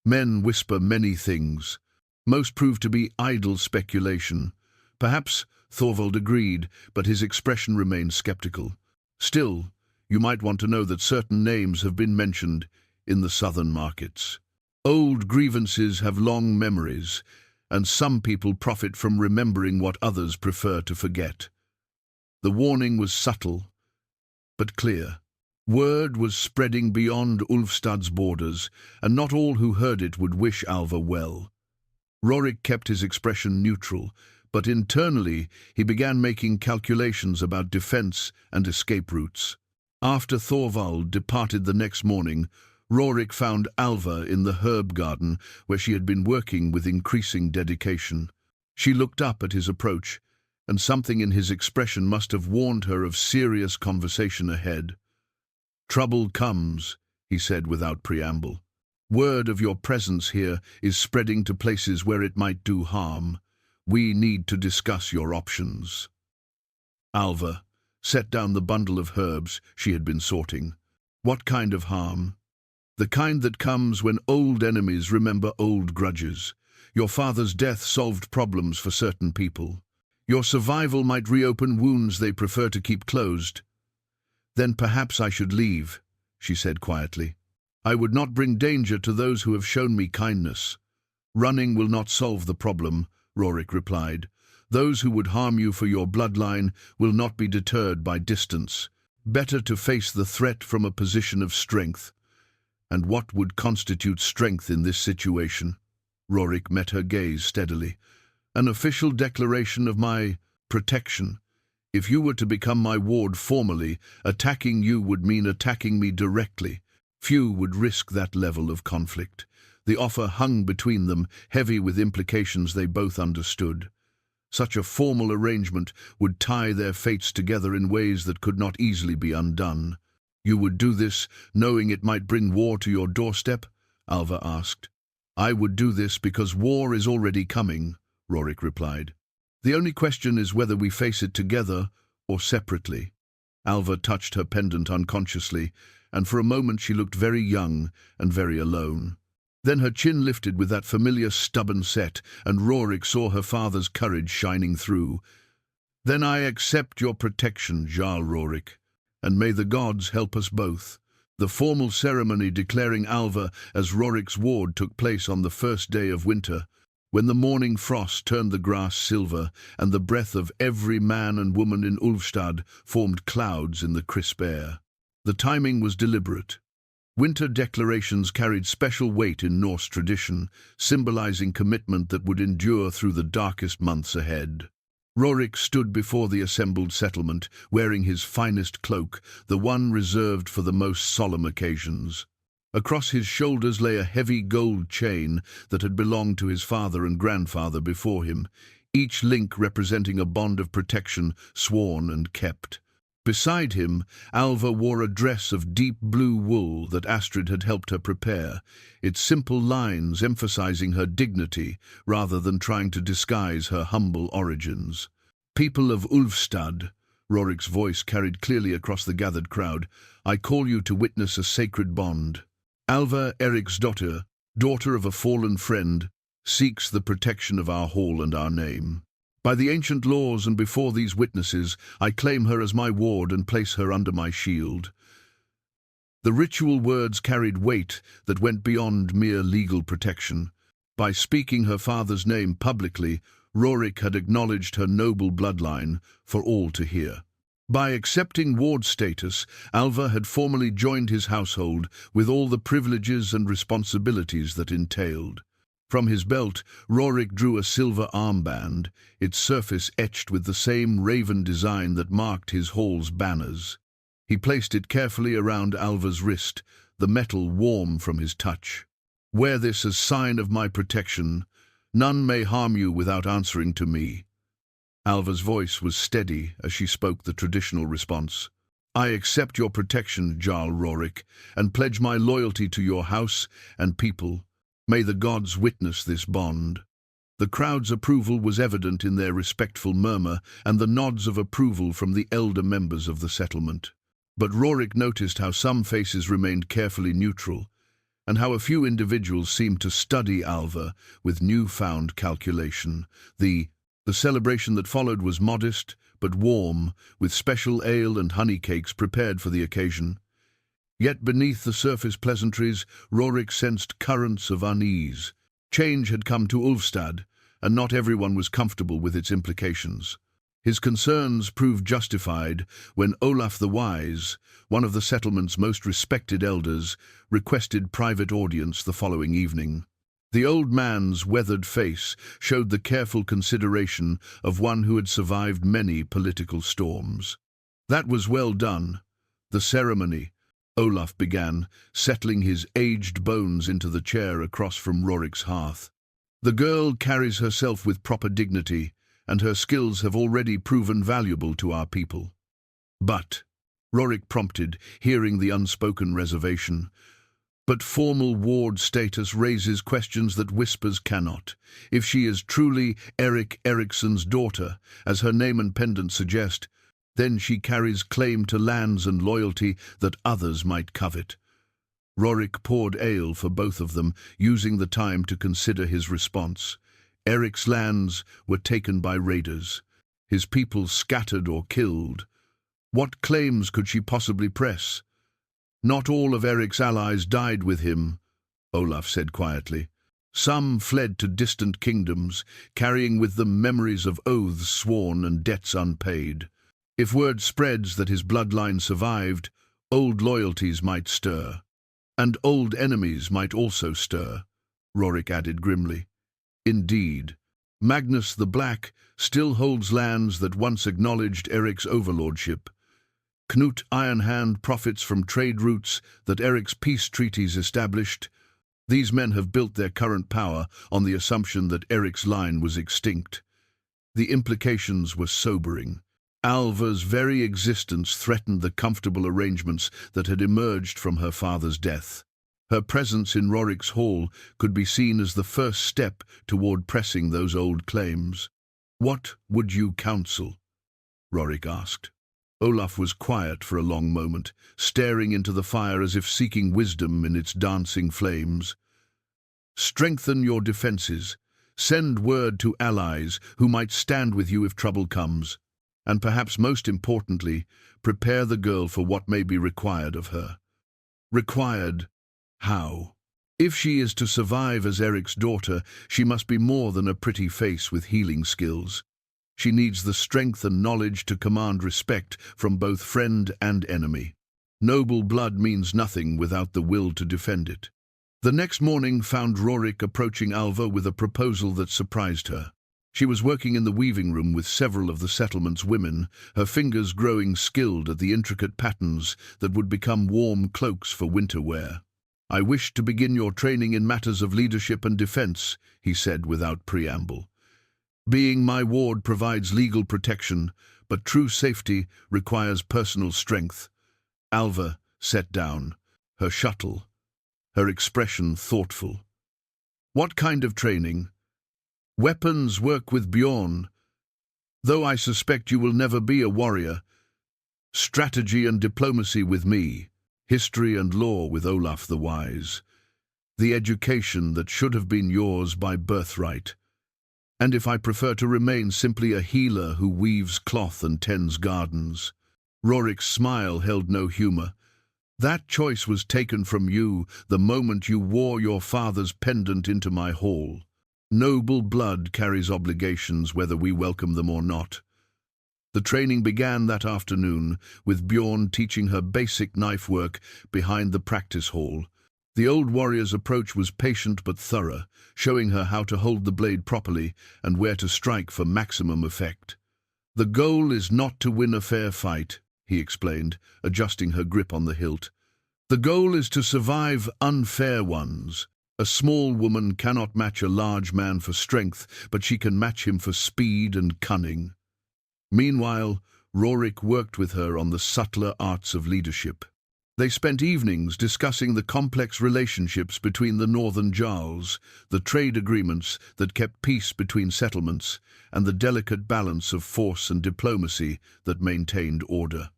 Men whisper many things. Most prove to be idle speculation. Perhaps," Thorvald agreed, but his expression remained sceptical. "Still, you might want to know that certain names have been mentioned in the southern markets. Old grievances have long memories, and some people profit from remembering what others prefer to forget." The warning was subtle, but clear. Word was spreading beyond Ulfstad's borders, and not all who heard it would wish Alva well. Rorik kept his expression neutral, but internally he began making calculations about defense and escape routes. After Thorvald departed the next morning, Rorik found Alva in the herb garden, where she had been working with increasing dedication. She looked up at his approach, and something in his expression must have warned her of serious conversation ahead. "Trouble comes," he said without preamble. "Word of your presence here is spreading to places where it might do harm. We need to discuss your options." Alva set down the bundle of herbs she had been sorting. "What kind of harm?" "The kind that comes when old enemies remember old grudges. Your father's death solved problems for certain people. Your survival might reopen wounds they prefer to keep closed." "Then perhaps I should leave," she said quietly. "I would not bring danger to those who have shown me kindness." "Running will not solve the problem," Rorik replied. "Those who would harm you for your bloodline will not be deterred by distance. Better to face the threat from a position of strength." "And what would constitute strength in this situation?" Rorik met her gaze steadily. "An official declaration of my protection. If you were to become my ward formally, attacking you would mean attacking me directly. Few would risk that level of conflict." The offer hung between them, heavy with implications they both understood. Such a formal arrangement would tie their fates together in ways that could not easily be undone. "You would do this, knowing it might bring war to your doorstep?" Alva asked. "I would do this because war is already coming," Rorik replied. "The only question is whether we face it together or separately." Alva touched her pendant unconsciously, and for a moment she looked very young and very alone. Then her chin lifted with that familiar stubborn set, and Rorik saw her father's courage shining through. "Then I accept your protection, Jarl Rorik, and may the gods help us both. The formal ceremony declaring Alva as Rorik's ward took place on the first day of winter, when the morning frost turned the grass silver, and the breath of every man and woman in Ulfstad formed clouds in the crisp air. The timing was deliberate. Winter declarations carried special weight in Norse tradition, symbolizing commitment that would endure through the darkest months ahead. Rorik stood before the assembled settlement, wearing his finest cloak, the one reserved for the most solemn occasions. Across his shoulders lay a heavy gold chain that had belonged to his father and grandfather before him, each link representing a bond of protection sworn and kept. Beside him, Alva wore a dress of deep blue wool that Astrid had helped her prepare, its simple lines emphasizing her dignity rather than trying to disguise her humble origins. "People of Ulfstad," Rorik's voice carried clearly across the gathered crowd, "I call you to witness a sacred bond. Alva, Eric's daughter of a fallen friend, seeks the protection of our hall and our name. By the ancient laws and before these witnesses, I claim her as my ward and place her under my shield." The ritual words carried weight that went beyond mere legal protection. By speaking her father's name publicly, Rorik had acknowledged her noble bloodline for all to hear. By accepting ward status, Alva had formally joined his household with all the privileges and responsibilities that entailed. From his belt, Rorik drew a silver armband, its surface etched with the same raven design that marked his hall's banners. He placed it carefully around Alva's wrist, the metal warm from his touch. "Wear this as sign of my protection. None may harm you without answering to me." Alva's voice was steady as she spoke the traditional response. "I accept your protection, Jarl Rorik, and pledge my loyalty to your house and people. May the gods witness this bond." The crowd's approval was evident in their respectful murmur and the nods of approval from the elder members of the settlement. But Rorik noticed how some faces remained carefully neutral, and how a few individuals seemed to study Alva with newfound calculation. The celebration that followed was modest but warm, with special ale and honey cakes prepared for the occasion. Yet beneath the surface pleasantries, Rorik sensed currents of unease. Change had come to Ulfstad, and not everyone was comfortable with its implications. His concerns proved justified when Olaf the Wise, one of the settlement's most respected elders, requested private audience the following evening. The old man's weathered face showed the careful consideration of one who had survived many political storms. "That was well done. The ceremony," Olaf began, settling his aged bones into the chair across from Rorik's hearth. "The girl carries herself with proper dignity, and her skills have already proven valuable to our people." "But," Rorik prompted, hearing the unspoken reservation, "but formal ward status raises questions that whispers cannot. If she is truly Erik Eriksson's daughter, as her name and pendant suggest, then she carries claim to lands and loyalty that others might covet." Rorik poured ale for both of them, using the time to consider his response. Erik's lands were taken by raiders, his people scattered or killed. What claims could she possibly press? "Not all of Erik's allies died with him," Olaf said quietly. "Some fled to distant kingdoms, carrying with them memories of oaths sworn and debts unpaid. If word spreads that his bloodline survived, old loyalties might stir. And old enemies might also stir," Rorik added grimly. "Indeed, Magnus the Black still holds lands that once acknowledged Erik's overlordship. Knut Ironhand profits from trade routes that Erik's peace treaties established. These men have built their current power on the assumption that Erik's line was extinct. The implications were sobering. Alva's very existence threatened the comfortable arrangements that had emerged from her father's death. Her presence in Rorik's hall could be seen as the first step toward pressing those old claims. "What would you counsel?" Rorik asked. Olaf was quiet for a long moment, staring into the fire as if seeking wisdom in its dancing flames. "Strengthen your defenses. Send word to allies who might stand with you if trouble comes. And perhaps most importantly, Prepare the girl for what may be required of her. Required? How? If she is to survive as Eric's daughter, she must be more than a pretty face with healing skills. She needs the strength and knowledge to command respect from both friend and enemy. Noble blood means nothing without the will to defend it. The next morning found Rorik approaching Alva with a proposal that surprised her. She was working in the weaving room with several of the settlement's women, her fingers growing skilled at the intricate patterns that would become warm cloaks for winter wear. "I wish to begin your training in matters of leadership and defense," he said without preamble. "Being my ward provides legal protection, but true safety requires personal strength." Alva sat down, her shuttle, her expression thoughtful. "What kind of training?" "Weapons work with Bjorn. Though I suspect you will never be a warrior. Strategy and diplomacy with me. History and law with Olaf the Wise. The education that should have been yours by birthright. And if I prefer to remain simply a healer who weaves cloth and tends gardens." Rorik's smile held no humor. "That choice was taken from you the moment you wore your father's pendant into my hall. Noble blood carries obligations whether we welcome them or not." The training began that afternoon, with Bjorn teaching her basic knife work behind the practice hall. The old warrior's approach was patient but thorough, showing her how to hold the blade properly and where to strike for maximum effect. "The goal is not to win a fair fight," he explained, adjusting her grip on the hilt. "The goal is to survive unfair ones. A small woman cannot match a large man for strength, but she can match him for speed and cunning." Meanwhile, Rorik worked with her on the subtler arts of leadership. They spent evenings discussing the complex relationships between the northern jarls, the trade agreements that kept peace between settlements, and the delicate balance of force and diplomacy that maintained order.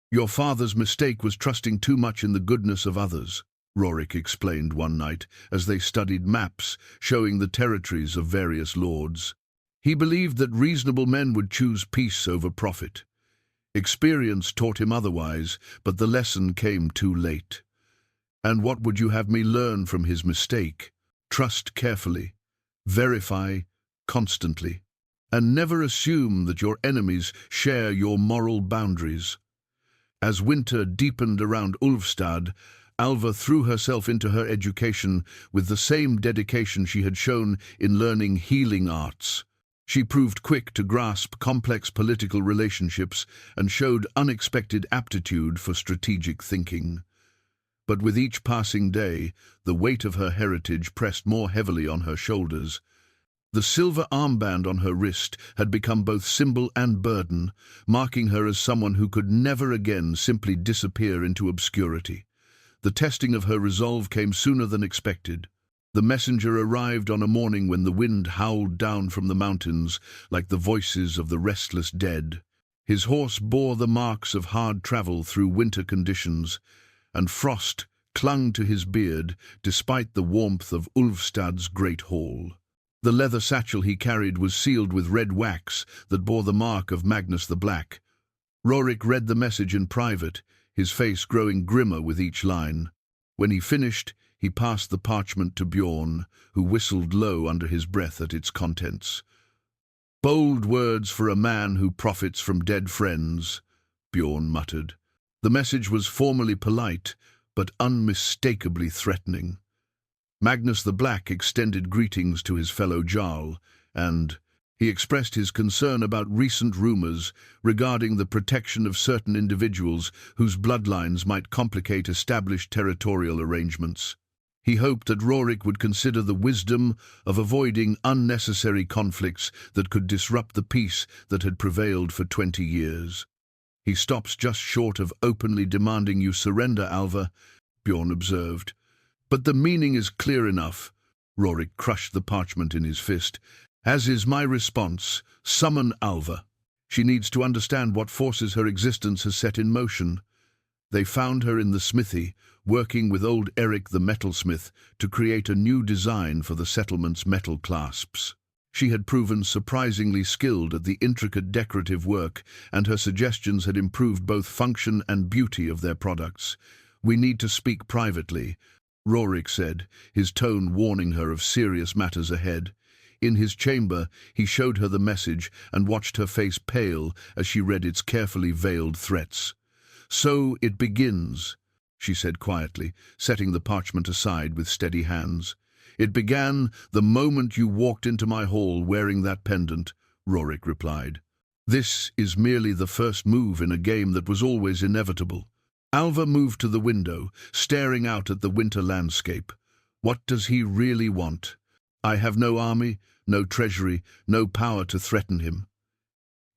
"Your father's mistake was trusting too much in the goodness of others," Rorik explained one night as they studied maps showing the territories of various lords. "He believed that reasonable men would choose peace over profit. Experience taught him otherwise, but the lesson came too late. And what would you have me learn from his mistake? Trust carefully, verify constantly, and never assume that your enemies share your moral boundaries." As winter deepened around Ulfstad, Alva threw herself into her education with the same dedication she had shown in learning healing arts. She proved quick to grasp complex political relationships and showed unexpected aptitude for strategic thinking. But with each passing day, the weight of her heritage pressed more heavily on her shoulders. The silver armband on her wrist had become both symbol and burden, marking her as someone who could never again simply disappear into obscurity. The testing of her resolve came sooner than expected. The messenger arrived on a morning when the wind howled down from the mountains like the voices of the restless dead. His horse bore the marks of hard travel through winter conditions, and frost clung to his beard despite the warmth of Ulfstad's great hall. The leather satchel he carried was sealed with red wax that bore the mark of Magnus the Black. Rorik read the message in private, his face growing grimmer with each line. When he finished, he passed the parchment to Bjorn, who whistled low under his breath at its contents. "Bold words for a man who profits from dead friends," Bjorn muttered. The message was formally polite, but unmistakably threatening. Magnus the Black extended greetings to his fellow Jarl, and he expressed his concern about recent rumors regarding the protection of certain individuals whose bloodlines might complicate established territorial arrangements. He hoped that Rorik would consider the wisdom of avoiding unnecessary conflicts that could disrupt the peace that had prevailed for 20 years. "He stops just short of openly demanding you surrender, Alva," Bjorn observed. "But the meaning is clear enough." Rorik crushed the parchment in his fist. "As is my response, summon Alva. She needs to understand what forces her existence has set in motion." They found her in the smithy, working with old Eric the metalsmith to create a new design for the settlement's metal clasps. She had proven surprisingly skilled at the intricate decorative work, and her suggestions had improved both function and beauty of their products. "We need to speak privately," Rorik said, his tone warning her of serious matters ahead. In his chamber, he showed her the message and watched her face pale as she read its carefully veiled threats. "So it begins," she said quietly, setting the parchment aside with steady hands. "It began the moment you walked into my hall wearing that pendant," Rorik replied. "This is merely the first move in a game that was always inevitable." Alva moved to the window, staring out at the winter landscape. "What does he really want? I have no army, no treasury, no power to threaten him."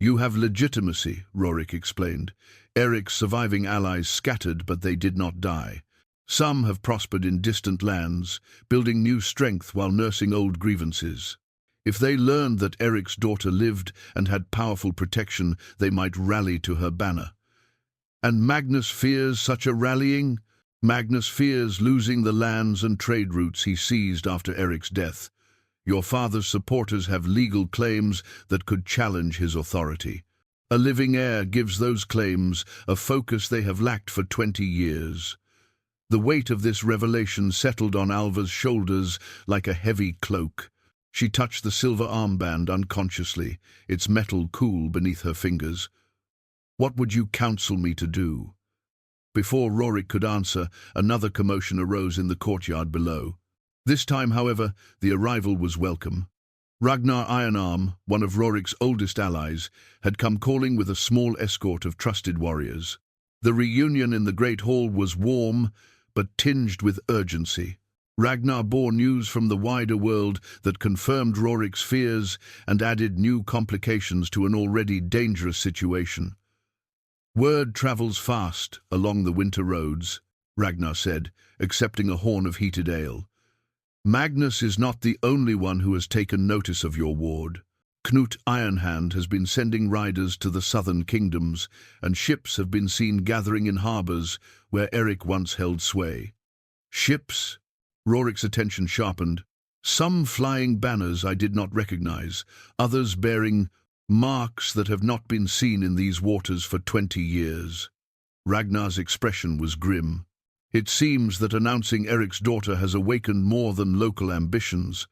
"You have legitimacy," Rorik explained. "Eric's surviving allies scattered, but they did not die. Some have prospered in distant lands, building new strength while nursing old grievances. If they learned that Eric's daughter lived and had powerful protection, they might rally to her banner." "And Magnus fears such a rallying?" "Magnus fears losing the lands and trade routes he seized after Eric's death. Your father's supporters have legal claims that could challenge his authority. A living heir gives those claims a focus they have lacked for 20 years. The weight of this revelation settled on Alva's shoulders like a heavy cloak. She touched the silver armband unconsciously, its metal cool beneath her fingers. "What would you counsel me to do?" Before Rorik could answer, another commotion arose in the courtyard below. This time, however, the arrival was welcome. Ragnar Ironarm, one of Rorik's oldest allies, had come calling with a small escort of trusted warriors. The reunion in the Great Hall was warm, but tinged with urgency. Ragnar bore news from the wider world that confirmed Rorik's fears and added new complications to an already dangerous situation. "Word travels fast along the winter roads," Ragnar said, accepting a horn of heated ale. "Magnus is not the only one who has taken notice of your ward. Knut Ironhand has been sending riders to the southern kingdoms, and ships have been seen gathering in harbours where Eric once held sway." "Ships?" Rorik's attention sharpened. "Some flying banners I did not recognize, others bearing marks that have not been seen in these waters for 20 years. Ragnar's expression was grim. "It seems that announcing Eric's daughter has awakened more than local ambitions."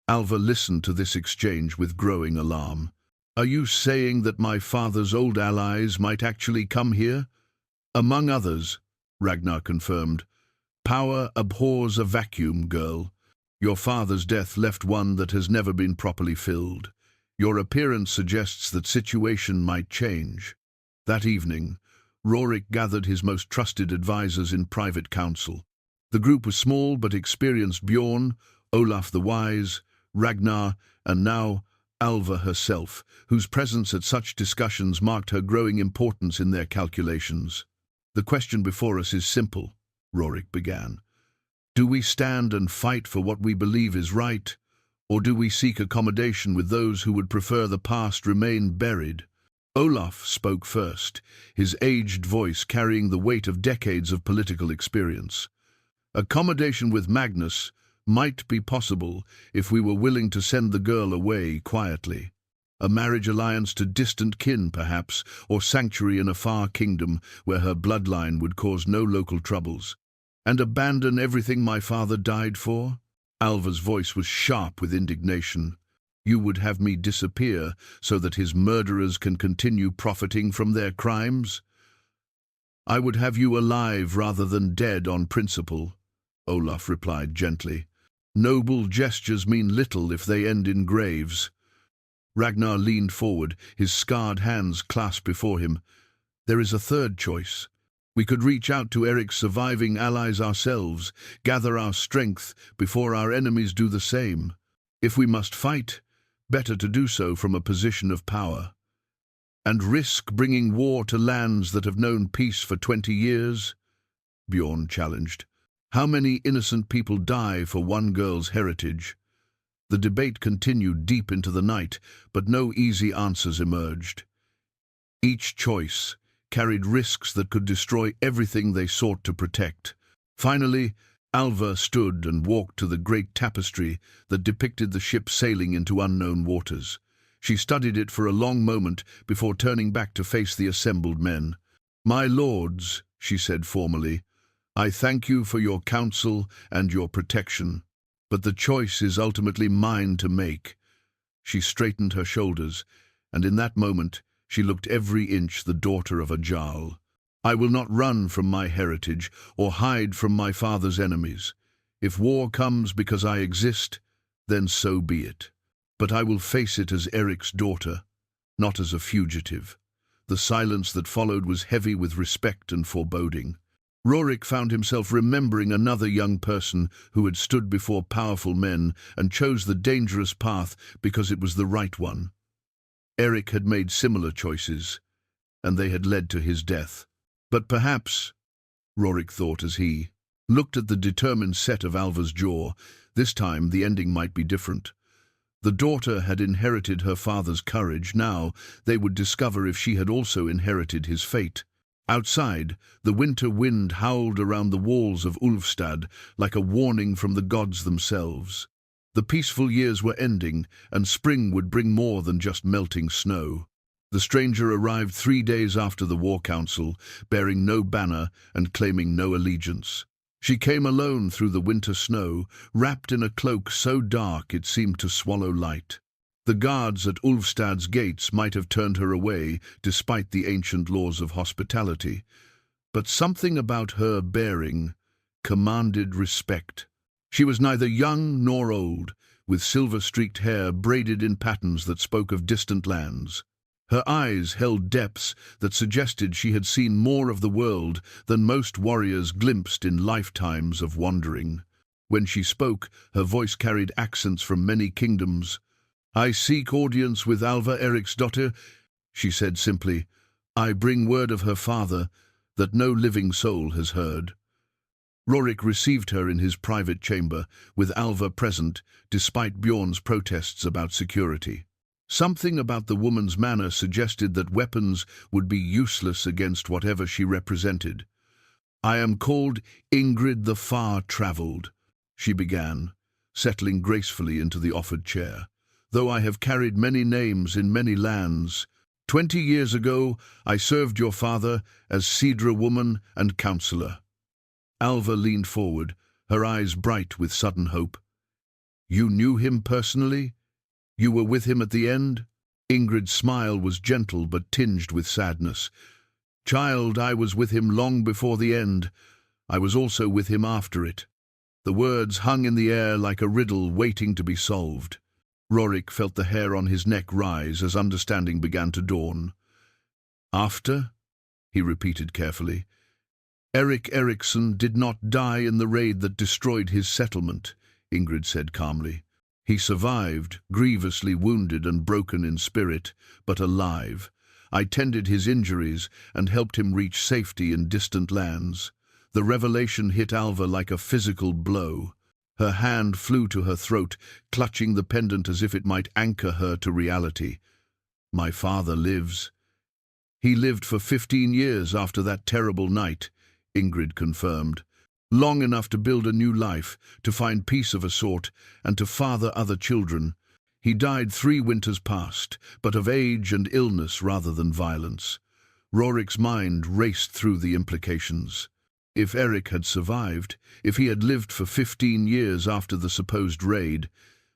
Alva listened to this exchange with growing alarm. "Are you saying that my father's old allies might actually come here?" "Among others," Ragnar confirmed. "Power abhors a vacuum, girl. Your father's death left one that has never been properly filled. Your appearance suggests that situation might change." That evening, Rorik gathered his most trusted advisors in private council. The group was small but experienced: Bjorn, Olaf the Wise, Ragnar, and now Alva herself, whose presence at such discussions marked her growing importance in their calculations. "The question before us is simple," Rorik began. "Do we stand and fight for what we believe is right, or do we seek accommodation with those who would prefer the past remain buried?" Olaf spoke first, his aged voice carrying the weight of decades of political experience. "Accommodation with Magnus might be possible if we were willing to send the girl away quietly. A marriage alliance to distant kin, perhaps, or sanctuary in a far kingdom where her bloodline would cause no local troubles. And abandon everything my father died for?" Alva's voice was sharp with indignation. "You would have me disappear so that his murderers can continue profiting from their crimes?" "I would have you alive rather than dead on principle," Olaf replied gently. "Noble gestures mean little if they end in graves." Ragnar leaned forward, his scarred hands clasped before him. "There is a third choice. We could reach out to Eric's surviving allies ourselves, gather our strength before our enemies do the same. If we must fight, better to do so from a position of power. And risk bringing war to lands that have known peace for 20 years? Bjorn challenged. "How many innocent people die for one girl's heritage?" The debate continued deep into the night, but no easy answers emerged. Each choice carried risks that could destroy everything they sought to protect. Finally, Alva stood and walked to the great tapestry that depicted the ship sailing into unknown waters. She studied it for a long moment before turning back to face the assembled men. "My lords," she said formally, "I thank you for your counsel and your protection, but the choice is ultimately mine to make." She straightened her shoulders, and in that moment she looked every inch the daughter of a Jarl. "I will not run from my heritage or hide from my father's enemies. If war comes because I exist, then so be it. But I will face it as Eric's daughter, not as a fugitive." The silence that followed was heavy with respect and foreboding. Rorik found himself remembering another young person who had stood before powerful men and chose the dangerous path because it was the right one. Eric had made similar choices, and they had led to his death. But perhaps, Rorik thought as he looked at the determined set of Alva's jaw, this time the ending might be different. The daughter had inherited her father's courage. Now they would discover if she had also inherited his fate. Outside, the winter wind howled around the walls of Ulfstad like a warning from the gods themselves. The peaceful years were ending, and spring would bring more than just melting snow. The stranger arrived 3 days after the war council, bearing no banner and claiming no allegiance. She came alone through the winter snow, wrapped in a cloak so dark it seemed to swallow light. The guards at Ulfstad's gates might have turned her away, despite the ancient laws of hospitality. But something about her bearing commanded respect. She was neither young nor old, with silver-streaked hair braided in patterns that spoke of distant lands. Her eyes held depths that suggested she had seen more of the world than most warriors glimpsed in lifetimes of wandering. When she spoke, her voice carried accents from many kingdoms. "I seek audience with Alva Eric's daughter," she said simply. "I bring word of her father that no living soul has heard." Rorik received her in his private chamber, with Alva present, despite Bjorn's protests about security. Something about the woman's manner suggested that weapons would be useless against whatever she represented. "I am called Ingrid the Far-Travelled," she began, settling gracefully into the offered chair. "Though I have carried many names in many lands, 20 years ago I served your father as Sidra woman and counselor." Alva leaned forward, her eyes bright with sudden hope. "You knew him personally? You were with him at the end?" Ingrid's smile was gentle but tinged with sadness. "Child, I was with him long before the end. I was also with him after it." The words hung in the air like a riddle waiting to be solved. Rorik felt the hair on his neck rise as understanding began to dawn. "After?" he repeated carefully. "Erik Eriksson did not die in the raid that destroyed his settlement," Ingrid said calmly. "He survived, grievously wounded and broken in spirit, but alive. I tended his injuries and helped him reach safety in distant lands." The revelation hit Alva like a physical blow. Her hand flew to her throat, clutching the pendant as if it might anchor her to reality. "My father lives." "He lived for 15 years after that terrible night," Ingrid confirmed. "Long enough to build a new life, to find peace of a sort, and to father other children. He died 3 winters past, but of age and illness rather than violence." Rorik's mind raced through the implications. If Eric had survived, if he had lived for 15 years after the supposed raid,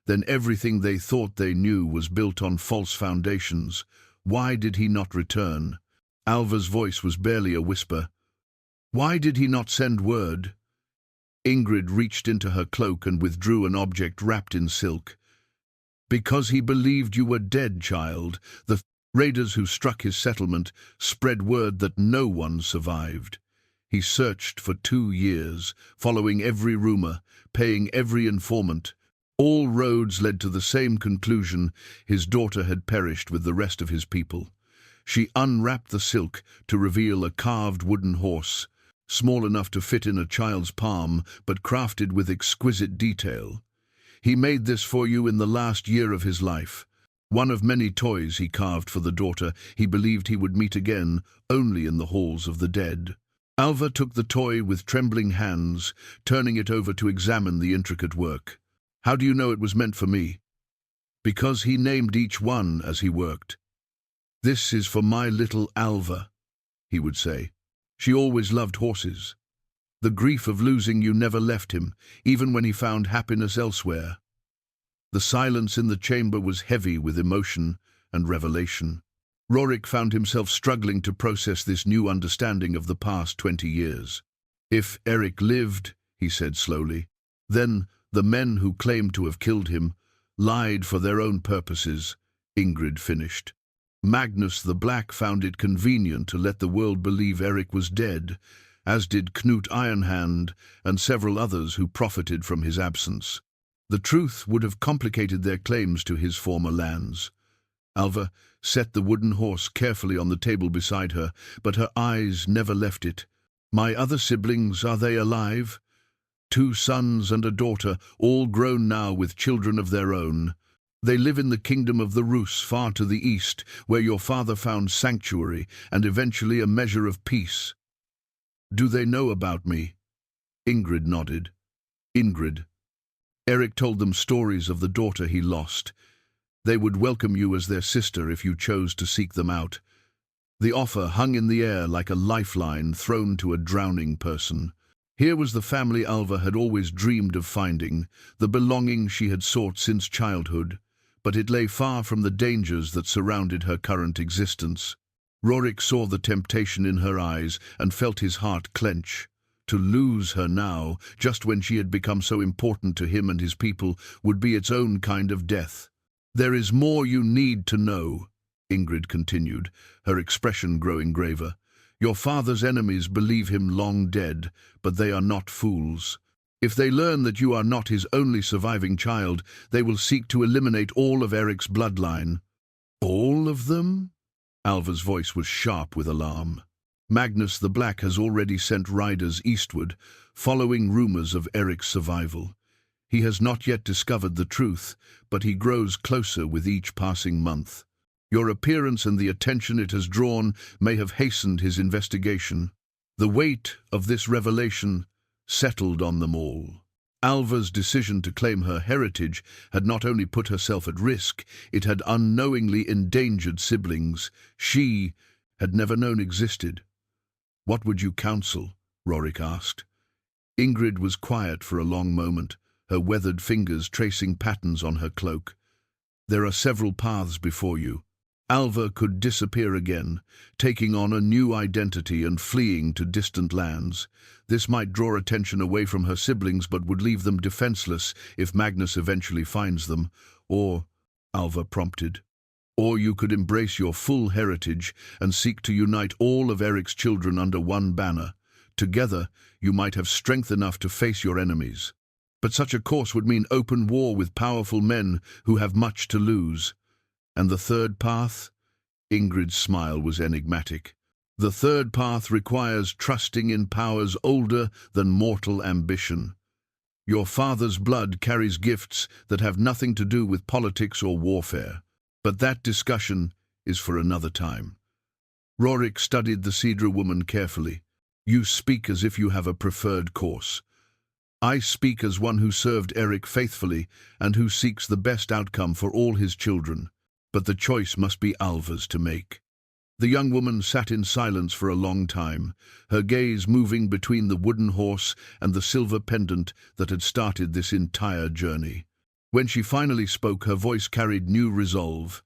then everything they thought they knew was built on false foundations. Why did he not return? Alva's voice was barely a whisper. "Why did he not send word?" Ingrid reached into her cloak and withdrew an object wrapped in silk. "Because he believed you were dead, child. The raiders who struck his settlement spread word that no one survived. He searched for 2 years, following every rumor, paying every informant. All roads led to the same conclusion: his daughter had perished with the rest of his people." She unwrapped the silk to reveal a carved wooden horse, small enough to fit in a child's palm, but crafted with exquisite detail. "He made this for you in the last year of his life. One of many toys he carved for the daughter he believed he would meet again only in the halls of the dead." Alva took the toy with trembling hands, turning it over to examine the intricate work. "How do you know it was meant for me?" "Because he named each one as he worked. This is for my little Alva," he would say. "She always loved horses. The grief of losing you never left him, even when he found happiness elsewhere." The silence in the chamber was heavy with emotion and revelation. Rorik found himself struggling to process this new understanding of the past 20 years. "If Eric lived," he said slowly, "then the men who claimed to have killed him lied for their own purposes," Ingrid finished. "Magnus the Black found it convenient to let the world believe Eric was dead, as did Knut Ironhand and several others who profited from his absence. The truth would have complicated their claims to his former lands." Alva set the wooden horse carefully on the table beside her, but her eyes never left it. "My other siblings, are they alive?" "2 sons and a daughter, all grown now with children of their own. They live in the kingdom of the Rus, far to the east, where your father found sanctuary and eventually a measure of peace." "Do they know about me?" Ingrid nodded. "Ingrid." Eric told them stories of the daughter he lost. They would welcome you as their sister if you chose to seek them out. The offer hung in the air like a lifeline thrown to a drowning person. Here was the family Alva had always dreamed of finding, the belonging she had sought since childhood, but it lay far from the dangers that surrounded her current existence. Rorik saw the temptation in her eyes and felt his heart clench. To lose her now, just when she had become so important to him and his people, would be its own kind of death. "There is more you need to know," Ingrid continued, her expression growing graver. "Your father's enemies believe him long dead, but they are not fools. If they learn that you are not his only surviving child, they will seek to eliminate all of Eric's bloodline." "All of them?" Alva's voice was sharp with alarm. "Magnus the Black has already sent riders eastward, following rumors of Eric's survival. He has not yet discovered the truth, but he grows closer with each passing month. Your appearance and the attention it has drawn may have hastened his investigation." The weight of this revelation settled on them all. Alva's decision to claim her heritage had not only put herself at risk, it had unknowingly endangered siblings she had never known existed. "What would you counsel?" Rorik asked. Ingrid was quiet for a long moment, her weathered fingers tracing patterns on her cloak. "There are several paths before you. Alva could disappear again, taking on a new identity and fleeing to distant lands. This might draw attention away from her siblings but would leave them defenseless if Magnus eventually finds them. Or," Alva prompted, "or you could embrace your full heritage and seek to unite all of Eric's children under one banner. Together, you might have strength enough to face your enemies. But such a course would mean open war with powerful men who have much to lose." "And the third path?" Ingrid's smile was enigmatic. "The third path requires trusting in powers older than mortal ambition. Your father's blood carries gifts that have nothing to do with politics or warfare. But that discussion is for another time." Rorik studied the Cedra woman carefully. "You speak as if you have a preferred course. I speak as one who served Eric faithfully and who seeks the best outcome for all his children. But the choice must be Alva's to make." The young woman sat in silence for a long time, her gaze moving between the wooden horse and the silver pendant that had started this entire journey. When she finally spoke, her voice carried new resolve.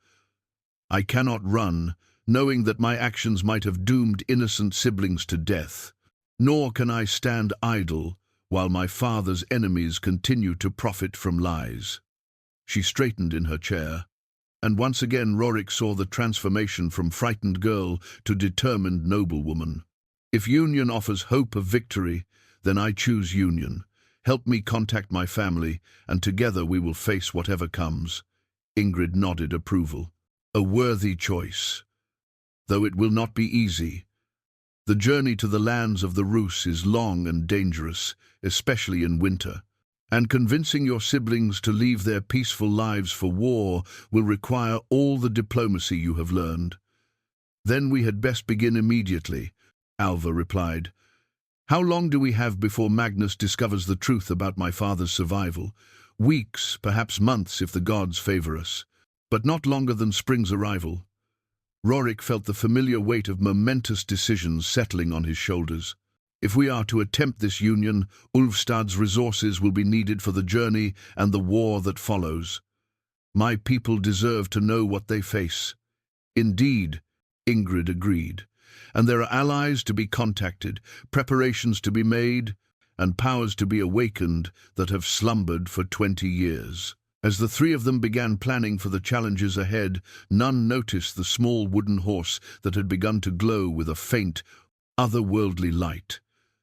"I cannot run, knowing that my actions might have doomed innocent siblings to death. Nor can I stand idle while my father's enemies continue to profit from lies." She straightened in her chair, and once again Rorik saw the transformation from frightened girl to determined noblewoman. "If union offers hope of victory, then I choose union. Help me contact my family, and together we will face whatever comes." Ingrid nodded approval. "A worthy choice, though it will not be easy. The journey to the lands of the Rus is long and dangerous, especially in winter, and convincing your siblings to leave their peaceful lives for war will require all the diplomacy you have learned." "Then we had best begin immediately," Alva replied. How long do we have before Magnus discovers the truth about my father's survival? Weeks, perhaps months, if the gods favor us. But not longer than spring's arrival. Rorik felt the familiar weight of momentous decisions settling on his shoulders. If we are to attempt this union, Ulfstad's resources will be needed for the journey and the war that follows. My people deserve to know what they face. Indeed, Ingrid agreed. And there are allies to be contacted, preparations to be made, and powers to be awakened that have slumbered for 20 years. As the three of them began planning for the challenges ahead, none noticed the small wooden horse that had begun to glow with a faint, otherworldly light.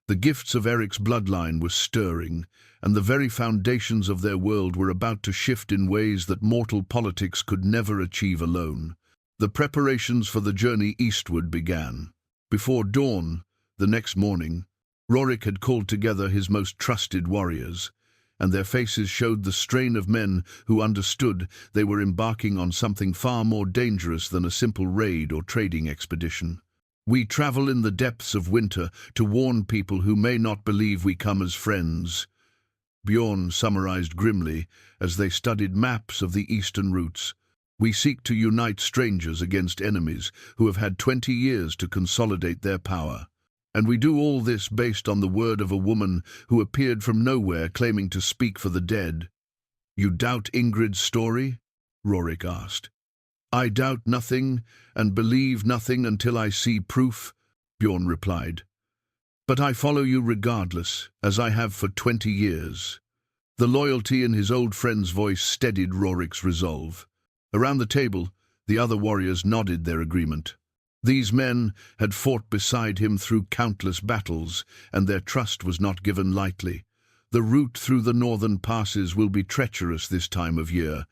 The gifts of Eric's bloodline were stirring, and the very foundations of their world were about to shift in ways that mortal politics could never achieve alone. The preparations for the journey eastward began. Before dawn, the next morning, Rorik had called together his most trusted warriors, and their faces showed the strain of men who understood they were embarking on something far more dangerous than a simple raid or trading expedition. We travel in the depths of winter to warn people who may not believe we come as friends, Bjorn summarized grimly as they studied maps of the eastern routes. We seek to unite strangers against enemies who have had 20 years to consolidate their power. And we do all this based on the word of a woman who appeared from nowhere claiming to speak for the dead. You doubt Ingrid's story? Rorik asked. I doubt nothing and believe nothing until I see proof, Bjorn replied. But I follow you regardless, as I have for 20 years. The loyalty in his old friend's voice steadied Rorik's resolve. Around the table, the other warriors nodded their agreement. These men had fought beside him through countless battles, and their trust was not given lightly. The route through the northern passes will be treacherous this time of year,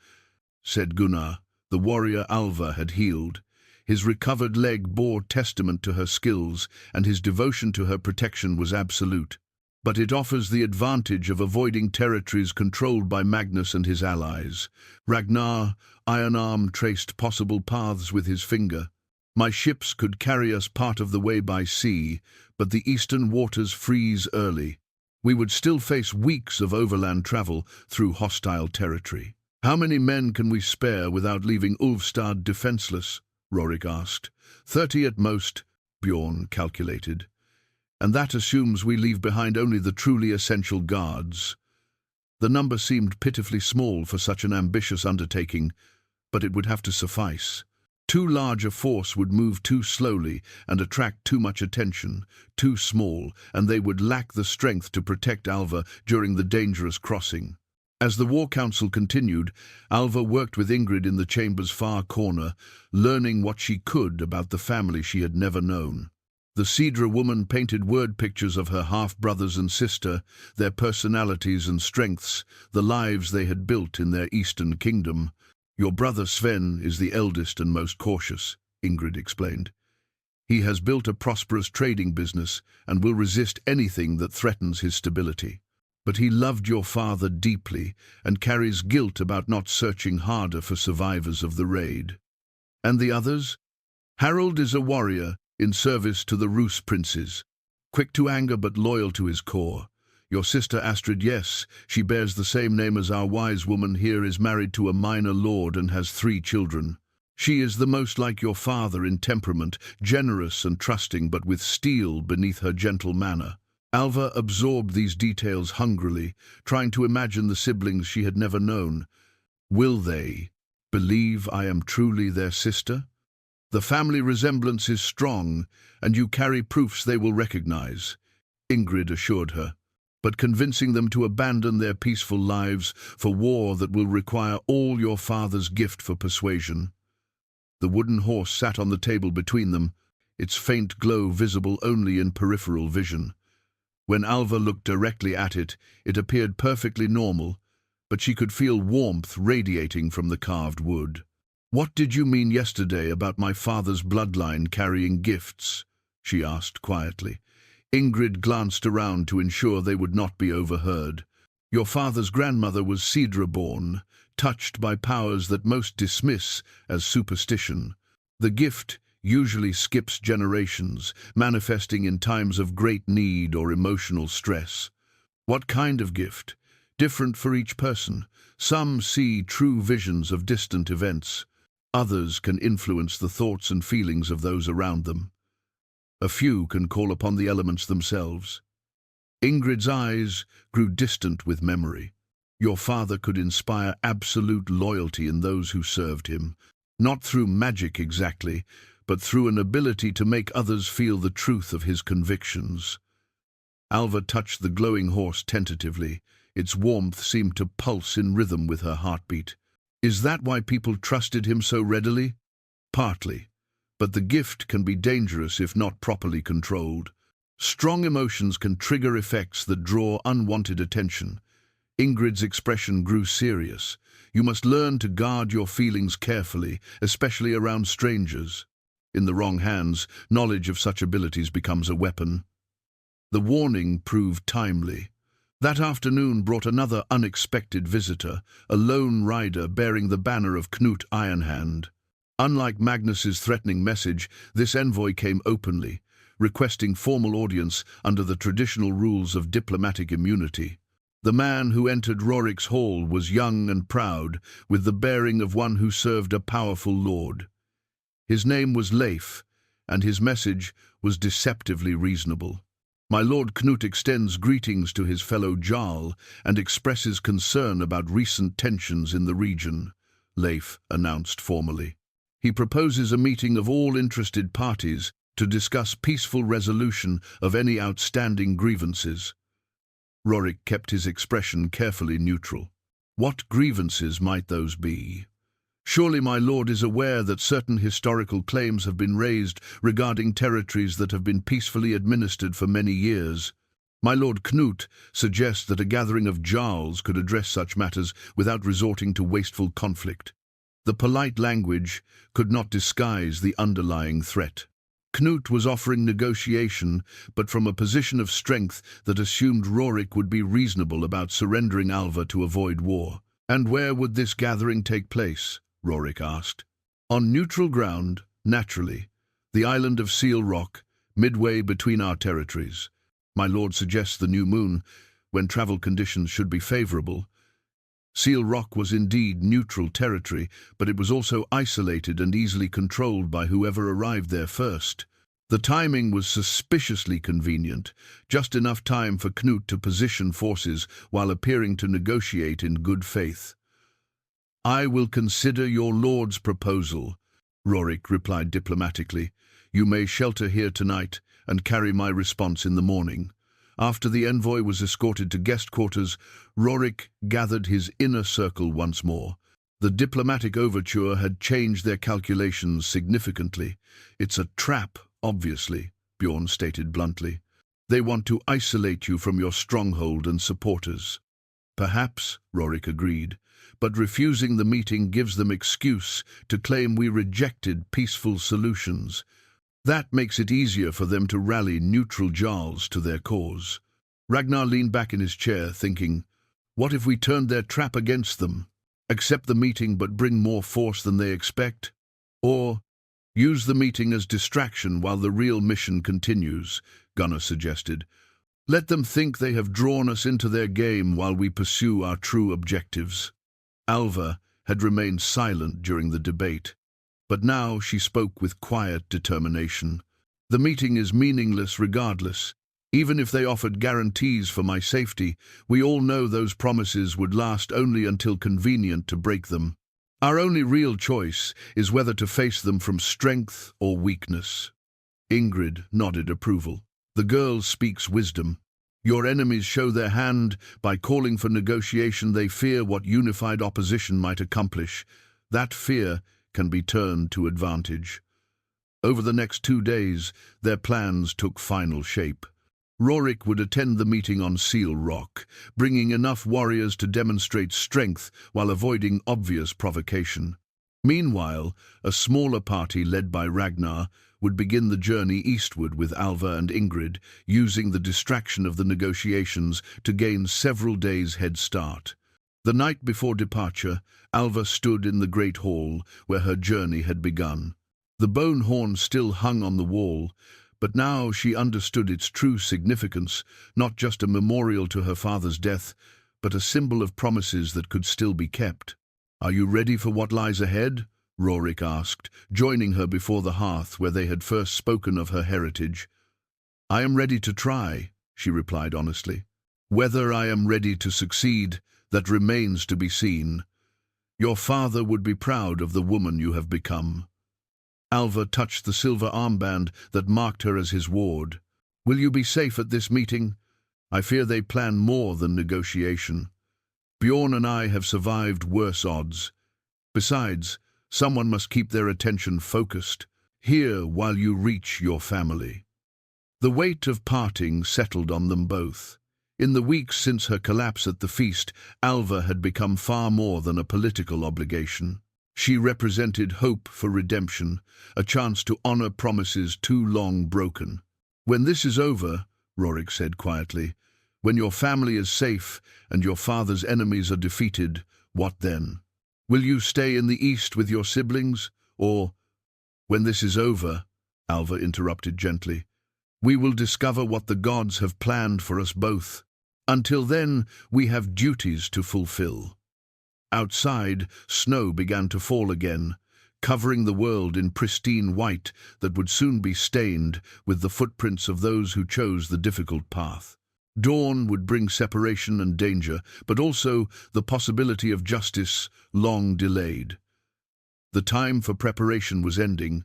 said Gunnar. The warrior Alva had healed. His recovered leg bore testament to her skills, and his devotion to her protection was absolute. But it offers the advantage of avoiding territories controlled by Magnus and his allies. Ragnar, Ironarm, traced possible paths with his finger. My ships could carry us part of the way by sea, but the eastern waters freeze early. We would still face weeks of overland travel through hostile territory. How many men can we spare without leaving Ulfstad defenseless? Rorik asked. 30 at most, Bjorn calculated. And that assumes we leave behind only the truly essential guards. The number seemed pitifully small for such an ambitious undertaking, but it would have to suffice. Too large a force would move too slowly and attract too much attention. Too small, and they would lack the strength to protect Alva during the dangerous crossing. As the war council continued, Alva worked with Ingrid in the chamber's far corner, learning what she could about the family she had never known. The Sidra woman painted word pictures of her half-brothers and sister, their personalities and strengths, the lives they had built in their eastern kingdom. Your brother Sven is the eldest and most cautious, Ingrid explained. He has built a prosperous trading business and will resist anything that threatens his stability. But he loved your father deeply and carries guilt about not searching harder for survivors of the raid. And the others? Harold is a warrior in service to the Roos princes, quick to anger but loyal to his core. Your sister Astrid, yes, she bears the same name as our wise woman here, is married to a minor lord and has 3 children. She is the most like your father in temperament, generous and trusting, but with steel beneath her gentle manner. Alva absorbed these details hungrily, trying to imagine the siblings she had never known. Will they believe I am truly their sister? The family resemblance is strong, and you carry proofs they will recognize, Ingrid assured her. But convincing them to abandon their peaceful lives for war that will require all your father's gift for persuasion. The wooden horse sat on the table between them, its faint glow visible only in peripheral vision. When Alva looked directly at it, it appeared perfectly normal, but she could feel warmth radiating from the carved wood. What did you mean yesterday about my father's bloodline carrying gifts? She asked quietly. Ingrid glanced around to ensure they would not be overheard. Your father's grandmother was Sidra-born, touched by powers that most dismiss as superstition. The gift usually skips generations, manifesting in times of great need or emotional stress. What kind of gift? Different for each person. Some see true visions of distant events. Others can influence the thoughts and feelings of those around them. A few can call upon the elements themselves. Ingrid's eyes grew distant with memory. Your father could inspire absolute loyalty in those who served him, not through magic exactly, but through an ability to make others feel the truth of his convictions. Alva touched the glowing horse tentatively. Its warmth seemed to pulse in rhythm with her heartbeat. Is that why people trusted him so readily? Partly. But the gift can be dangerous if not properly controlled. Strong emotions can trigger effects that draw unwanted attention. Ingrid's expression grew serious. You must learn to guard your feelings carefully, especially around strangers. In the wrong hands, knowledge of such abilities becomes a weapon. The warning proved timely. That afternoon brought another unexpected visitor, a lone rider bearing the banner of Knut Ironhand. Unlike Magnus's threatening message, this envoy came openly, requesting formal audience under the traditional rules of diplomatic immunity. The man who entered Rorik's hall was young and proud, with the bearing of one who served a powerful lord. His name was Leif, and his message was deceptively reasonable. My Lord Knut extends greetings to his fellow Jarl and expresses concern about recent tensions in the region, Leif announced formally. He proposes a meeting of all interested parties to discuss peaceful resolution of any outstanding grievances. Rorik kept his expression carefully neutral. What grievances might those be? Surely my lord is aware that certain historical claims have been raised regarding territories that have been peacefully administered for many years. My Lord Knut suggests that a gathering of Jarls could address such matters without resorting to wasteful conflict. The polite language could not disguise the underlying threat. Knut was offering negotiation, but from a position of strength that assumed Rorik would be reasonable about surrendering Alva to avoid war. And where would this gathering take place? Rorik asked. On neutral ground, naturally, the island of Seal Rock, midway between our territories. My lord suggests the new moon, when travel conditions should be favorable. Seal Rock was indeed neutral territory, but it was also isolated and easily controlled by whoever arrived there first. The timing was suspiciously convenient, just enough time for Knut to position forces while appearing to negotiate in good faith. I will consider your lord's proposal, Rorik replied diplomatically. You may shelter here tonight and carry my response in the morning. After the envoy was escorted to guest quarters, Rorik gathered his inner circle once more. The diplomatic overture had changed their calculations significantly. It's a trap, obviously, Bjorn stated bluntly. They want to isolate you from your stronghold and supporters. Perhaps, Rorik agreed, but refusing the meeting gives them excuse to claim we rejected peaceful solutions. That makes it easier for them to rally neutral Jarls to their cause. Ragnar leaned back in his chair, thinking, what if we turned their trap against them? Accept the meeting but bring more force than they expect? Or use the meeting as distraction while the real mission continues, Gunnar suggested. Let them think they have drawn us into their game while we pursue our true objectives. Alva had remained silent during the debate, but now she spoke with quiet determination. The meeting is meaningless regardless. Even if they offered guarantees for my safety, we all know those promises would last only until convenient to break them. Our only real choice is whether to face them from strength or weakness. Ingrid nodded approval. The girl speaks wisdom. Your enemies show their hand by calling for negotiation. They fear what unified opposition might accomplish. That fear can be turned to advantage. Over the next 2 days, their plans took final shape. Rorik would attend the meeting on Seal Rock, bringing enough warriors to demonstrate strength while avoiding obvious provocation. Meanwhile, a smaller party led by Ragnar would begin the journey eastward with Alva and Ingrid, using the distraction of the negotiations to gain several days' head start. The night before departure, Alva stood in the Great Hall where her journey had begun. The bone horn still hung on the wall, but now she understood its true significance, not just a memorial to her father's death, but a symbol of promises that could still be kept. "Are you ready for what lies ahead?" Rorik asked, joining her before the hearth where they had first spoken of her heritage. "I am ready to try," she replied honestly. "Whether I am ready to succeed, that remains to be seen. Your father would be proud of the woman you have become." Alva touched the silver armband that marked her as his ward. "Will you be safe at this meeting? I fear they plan more than negotiation. Bjorn and I have survived worse odds. Besides, someone must keep their attention focused, here while you reach your family." The weight of parting settled on them both. In the weeks since her collapse at the feast, Alva had become far more than a political obligation. She represented hope for redemption, a chance to honor promises too long broken. "When this is over," Rorik said quietly, "when your family is safe and your father's enemies are defeated, what then? Will you stay in the east with your siblings? Or, when this is over," Alva interrupted gently, "we will discover what the gods have planned for us both. Until then, we have duties to fulfill." Outside, snow began to fall again, covering the world in pristine white that would soon be stained with the footprints of those who chose the difficult path. Dawn would bring separation and danger, but also the possibility of justice long delayed. The time for preparation was ending.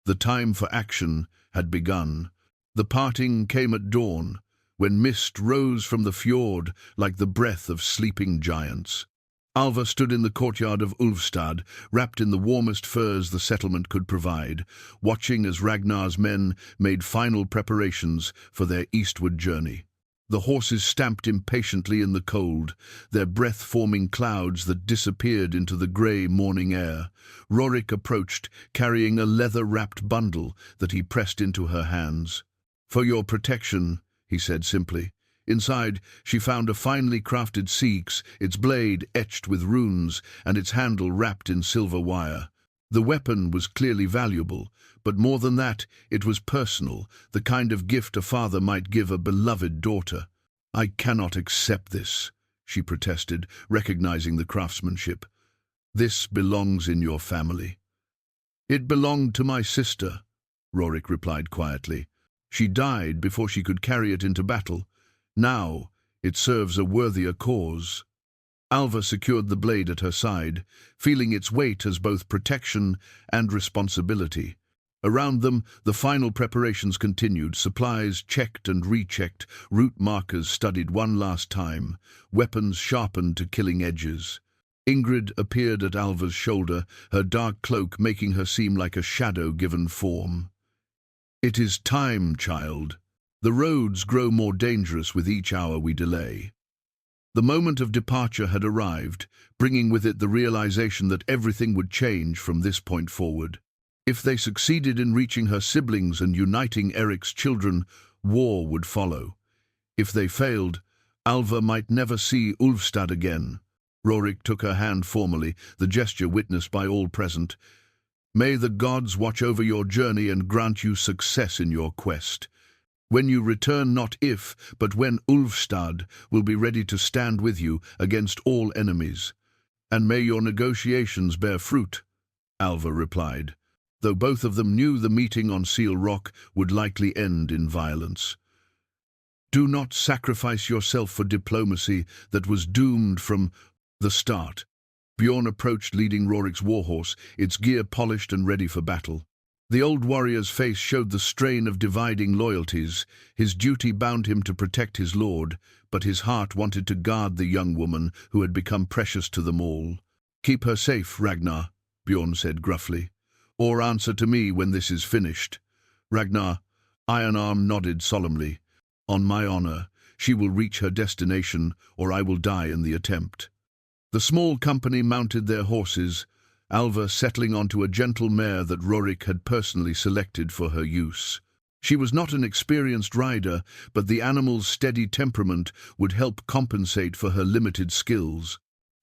The time for action had begun. The parting came at dawn, when mist rose from the fjord like the breath of sleeping giants. Alva stood in the courtyard of Ulfstad, wrapped in the warmest furs the settlement could provide, watching as Ragnar's men made final preparations for their eastward journey. The horses stamped impatiently in the cold, their breath forming clouds that disappeared into the grey morning air. Rorik approached, carrying a leather-wrapped bundle that he pressed into her hands. "For your protection," he said simply. Inside, she found a finely crafted seax, its blade etched with runes and its handle wrapped in silver wire. The weapon was clearly valuable, but more than that, it was personal, the kind of gift a father might give a beloved daughter. "I cannot accept this," she protested, recognizing the craftsmanship. "This belongs in your family." "It belonged to my sister," Rorik replied quietly. "She died before she could carry it into battle. Now it serves a worthier cause." Alva secured the blade at her side, feeling its weight as both protection and responsibility. Around them, the final preparations continued, supplies checked and rechecked, route markers studied one last time, weapons sharpened to killing edges. Ingrid appeared at Alva's shoulder, her dark cloak making her seem like a shadow given form. "It is time, child. The roads grow more dangerous with each hour we delay." The moment of departure had arrived, bringing with it the realization that everything would change from this point forward. If they succeeded in reaching her siblings and uniting Eric's children, war would follow. If they failed, Alva might never see Ulfstad again. Rorik took her hand formally, the gesture witnessed by all present. "May the gods watch over your journey and grant you success in your quest. When you return, not if, but when, Ulfstad will be ready to stand with you against all enemies. And may your negotiations bear fruit," Alva replied, though both of them knew the meeting on Seal Rock would likely end in violence. "Do not sacrifice yourself for diplomacy that was doomed from the start." Bjorn approached leading Rorik's warhorse, its gear polished and ready for battle. The old warrior's face showed the strain of dividing loyalties. His duty bound him to protect his lord, but his heart wanted to guard the young woman who had become precious to them all. "Keep her safe, Ragnar," Bjorn said gruffly, "or answer to me when this is finished." Ragnar, Iron Arm, nodded solemnly. "On my honor, she will reach her destination, or I will die in the attempt." The small company mounted their horses, Alva settling onto a gentle mare that Rorik had personally selected for her use. She was not an experienced rider, but the animal's steady temperament would help compensate for her limited skills.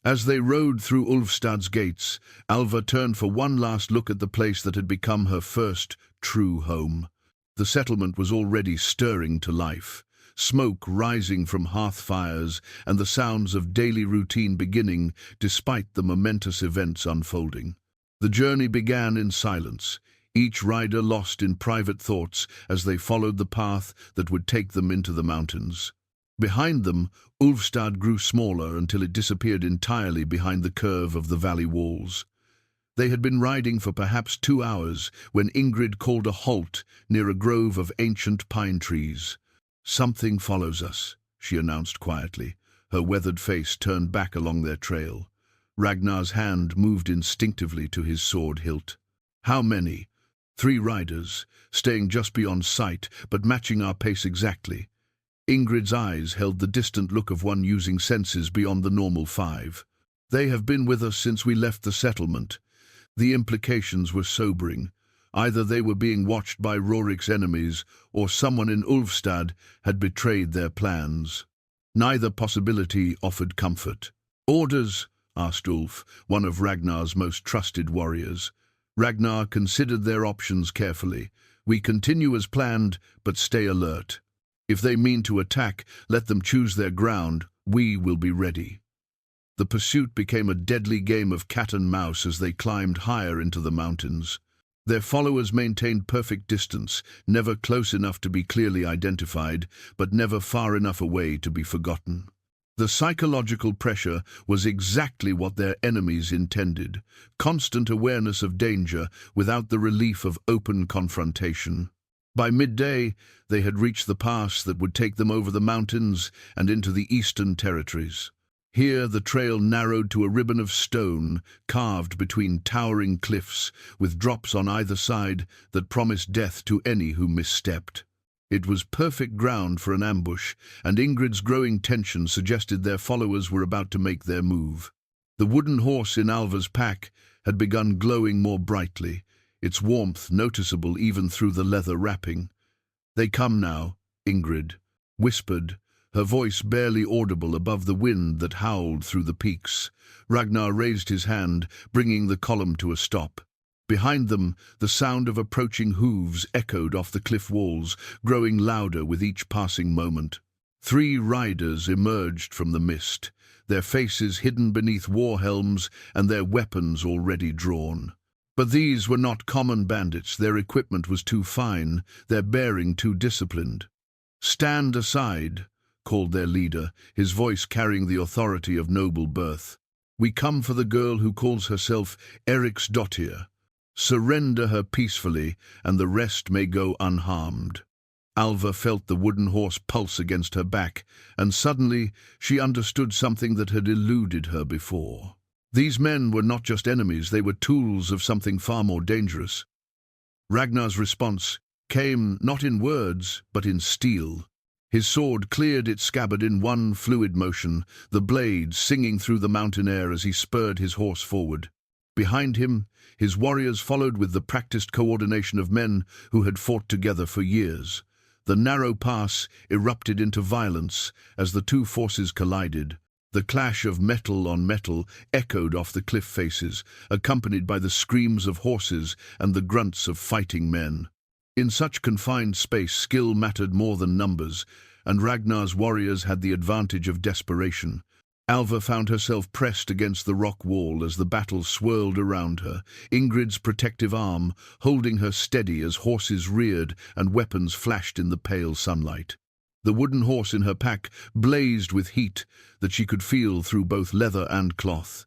As they rode through Ulfstad's gates, Alva turned for one last look at the place that had become her first true home. The settlement was already stirring to life, smoke rising from hearth fires and the sounds of daily routine beginning despite the momentous events unfolding. The journey began in silence, each rider lost in private thoughts as they followed the path that would take them into the mountains. Behind them, Ulfstad grew smaller until it disappeared entirely behind the curve of the valley walls. They had been riding for perhaps 2 hours when Ingrid called a halt near a grove of ancient pine trees. "Something follows us," she announced quietly, her weathered face turned back along their trail. Ragnar's hand moved instinctively to his sword hilt. "How many?" "3 riders, staying just beyond sight, but matching our pace exactly." Ingrid's eyes held the distant look of one using senses beyond the normal 5. "They have been with us since we left the settlement." The implications were sobering. Either they were being watched by Rorik's enemies, or someone in Ulfstad had betrayed their plans. Neither possibility offered comfort. "Orders?" asked Ulf, one of Ragnar's most trusted warriors. Ragnar considered their options carefully. "We continue as planned, but stay alert. If they mean to attack, let them choose their ground. We will be ready." The pursuit became a deadly game of cat and mouse as they climbed higher into the mountains. Their followers maintained perfect distance, never close enough to be clearly identified, but never far enough away to be forgotten. The psychological pressure was exactly what their enemies intended: constant awareness of danger without the relief of open confrontation. By midday, they had reached the pass that would take them over the mountains and into the eastern territories. Here the trail narrowed to a ribbon of stone carved between towering cliffs, with drops on either side that promised death to any who misstepped. It was perfect ground for an ambush, and Ingrid's growing tension suggested their followers were about to make their move. The wooden horse in Alva's pack had begun glowing more brightly, its warmth noticeable even through the leather wrapping. "They come now," Ingrid whispered, her voice barely audible above the wind that howled through the peaks. Ragnar raised his hand, bringing the column to a stop. Behind them, the sound of approaching hooves echoed off the cliff walls, growing louder with each passing moment. 3 riders emerged from the mist, their faces hidden beneath war helms and their weapons already drawn. But these were not common bandits. Their equipment was too fine, their bearing too disciplined. "Stand aside," called their leader, his voice carrying the authority of noble birth. "We come for the girl who calls herself Eriksdottir. Surrender her peacefully, and the rest may go unharmed." Alva felt the wooden horse pulse against her back, and suddenly she understood something that had eluded her before. These men were not just enemies, they were tools of something far more dangerous. Ragnar's response came not in words, but in steel. His sword cleared its scabbard in one fluid motion, the blade singing through the mountain air as he spurred his horse forward. Behind him, his warriors followed with the practiced coordination of men who had fought together for years. The narrow pass erupted into violence as the 2 forces collided. The clash of metal on metal echoed off the cliff faces, accompanied by the screams of horses and the grunts of fighting men. In such confined space, skill mattered more than numbers, and Ragnar's warriors had the advantage of desperation. Alva found herself pressed against the rock wall as the battle swirled around her, Ingrid's protective arm holding her steady as horses reared and weapons flashed in the pale sunlight. The wooden horse in her pack blazed with heat that she could feel through both leather and cloth.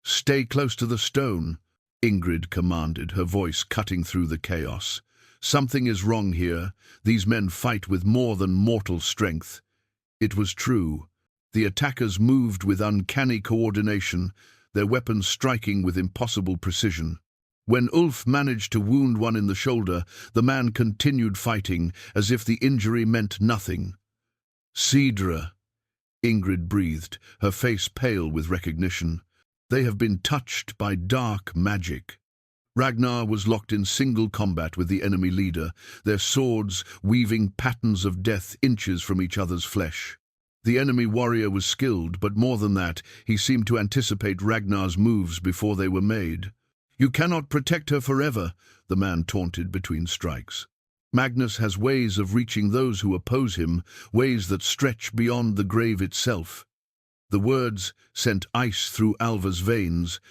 "Stay close to the stone," Ingrid commanded, her voice cutting through the chaos. "Something is wrong here. These men fight with more than mortal strength." It was true. The attackers moved with uncanny coordination, their weapons striking with impossible precision. When Ulf managed to wound one in the shoulder, the man continued fighting, as if the injury meant nothing. "Sidra," Ingrid breathed, her face pale with recognition. "They have been touched by dark magic." Ragnar was locked in single combat with the enemy leader, their swords weaving patterns of death inches from each other's flesh. The enemy warrior was skilled, but more than that, he seemed to anticipate Ragnar's moves before they were made. "You cannot protect her forever," the man taunted between strikes. "Magnus has ways of reaching those who oppose him, ways that stretch beyond the grave itself." The words sent ice through Alva's veins,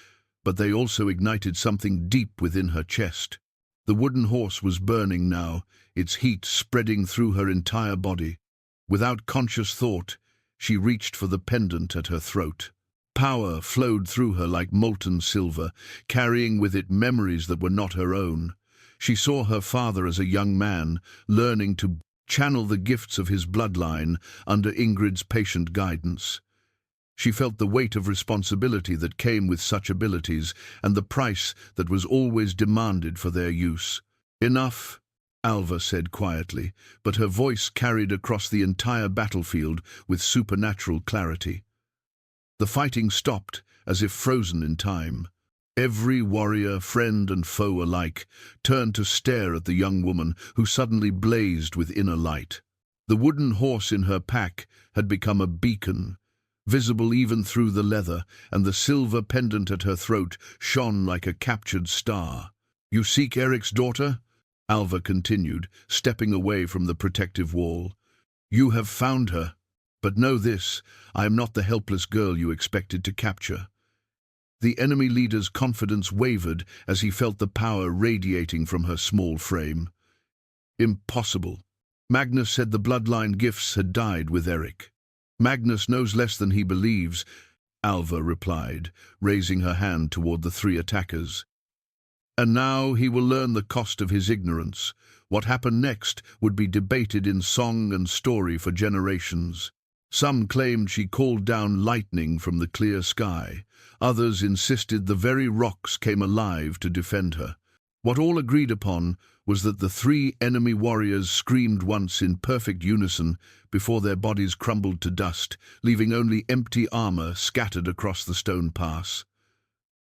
but they also ignited something deep within her chest. The wooden horse was burning now, its heat spreading through her entire body. Without conscious thought, she reached for the pendant at her throat. Power flowed through her like molten silver, carrying with it memories that were not her own. She saw her father as a young man, learning to channel the gifts of his bloodline under Ingrid's patient guidance. She felt the weight of responsibility that came with such abilities, and the price that was always demanded for their use. "Enough," Alva said quietly, but her voice carried across the entire battlefield with supernatural clarity. The fighting stopped, as if frozen in time. Every warrior, friend and foe alike, turned to stare at the young woman who suddenly blazed with inner light. The wooden horse in her pack had become a beacon, visible even through the leather, and the silver pendant at her throat shone like a captured star. "You seek Eric's daughter?" Alva continued, stepping away from the protective wall. "You have found her. But know this, I am not the helpless girl you expected to capture." The enemy leader's confidence wavered as he felt the power radiating from her small frame. "Impossible. Magnus said the bloodline gifts had died with Eric." "Magnus knows less than he believes," Alva replied, raising her hand toward the three attackers. "And now he will learn the cost of his ignorance. What happened next would be debated in song and story for generations. Some claimed she called down lightning from the clear sky. Others insisted the very rocks came alive to defend her. What all agreed upon was that the three enemy warriors screamed once in perfect unison before their bodies crumbled to dust, leaving only empty armor scattered across the stone pass.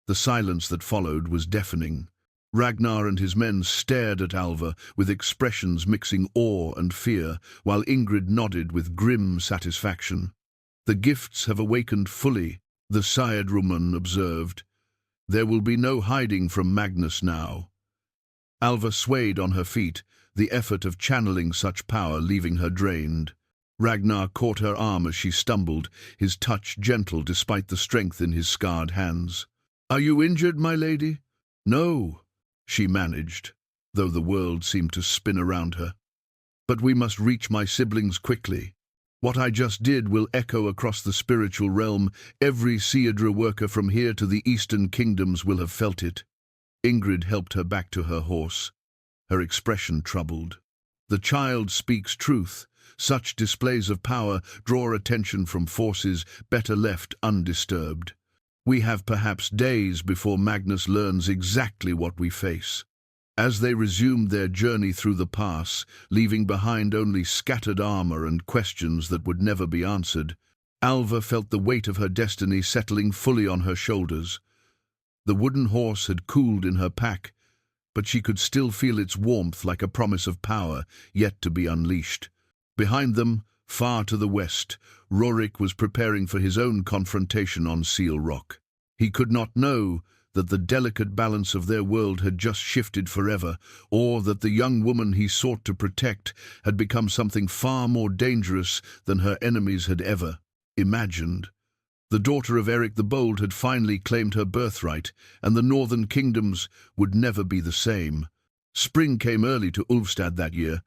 The silence that followed was deafening. Ragnar and his men stared at Alva with expressions mixing awe and fear, while Ingrid nodded with grim satisfaction. "The gifts have awakened fully," the Sayedrumun observed. "There will be no hiding from Magnus now." Alva swayed on her feet, the effort of channeling such power leaving her drained. Ragnar caught her arm as she stumbled, his touch gentle despite the strength in his scarred hands. "Are you injured, my lady?" "No," she managed, though the world seemed to spin around her. "But we must reach my siblings quickly. What I just did will echo across the spiritual realm. Every Sayedra worker from here to the eastern kingdoms will have felt it." Ingrid helped her back to her horse, her expression troubled. "The child speaks truth. Such displays of power draw attention from forces better left undisturbed. We have perhaps days before Magnus learns exactly what we face." As they resumed their journey through the pass, leaving behind only scattered armor and questions that would never be answered, Alva felt the weight of her destiny settling fully on her shoulders. The wooden horse had cooled in her pack, but she could still feel its warmth like a promise of power yet to be unleashed. Behind them, far to the west, Rorik was preparing for his own confrontation on Seal Rock. He could not know that the delicate balance of their world had just shifted forever, or that the young woman he sought to protect had become something far more dangerous than her enemies had ever imagined. The daughter of Eric the Bold had finally claimed her birthright, and the northern kingdoms would never be the same. Spring came early to Ulfstad that year,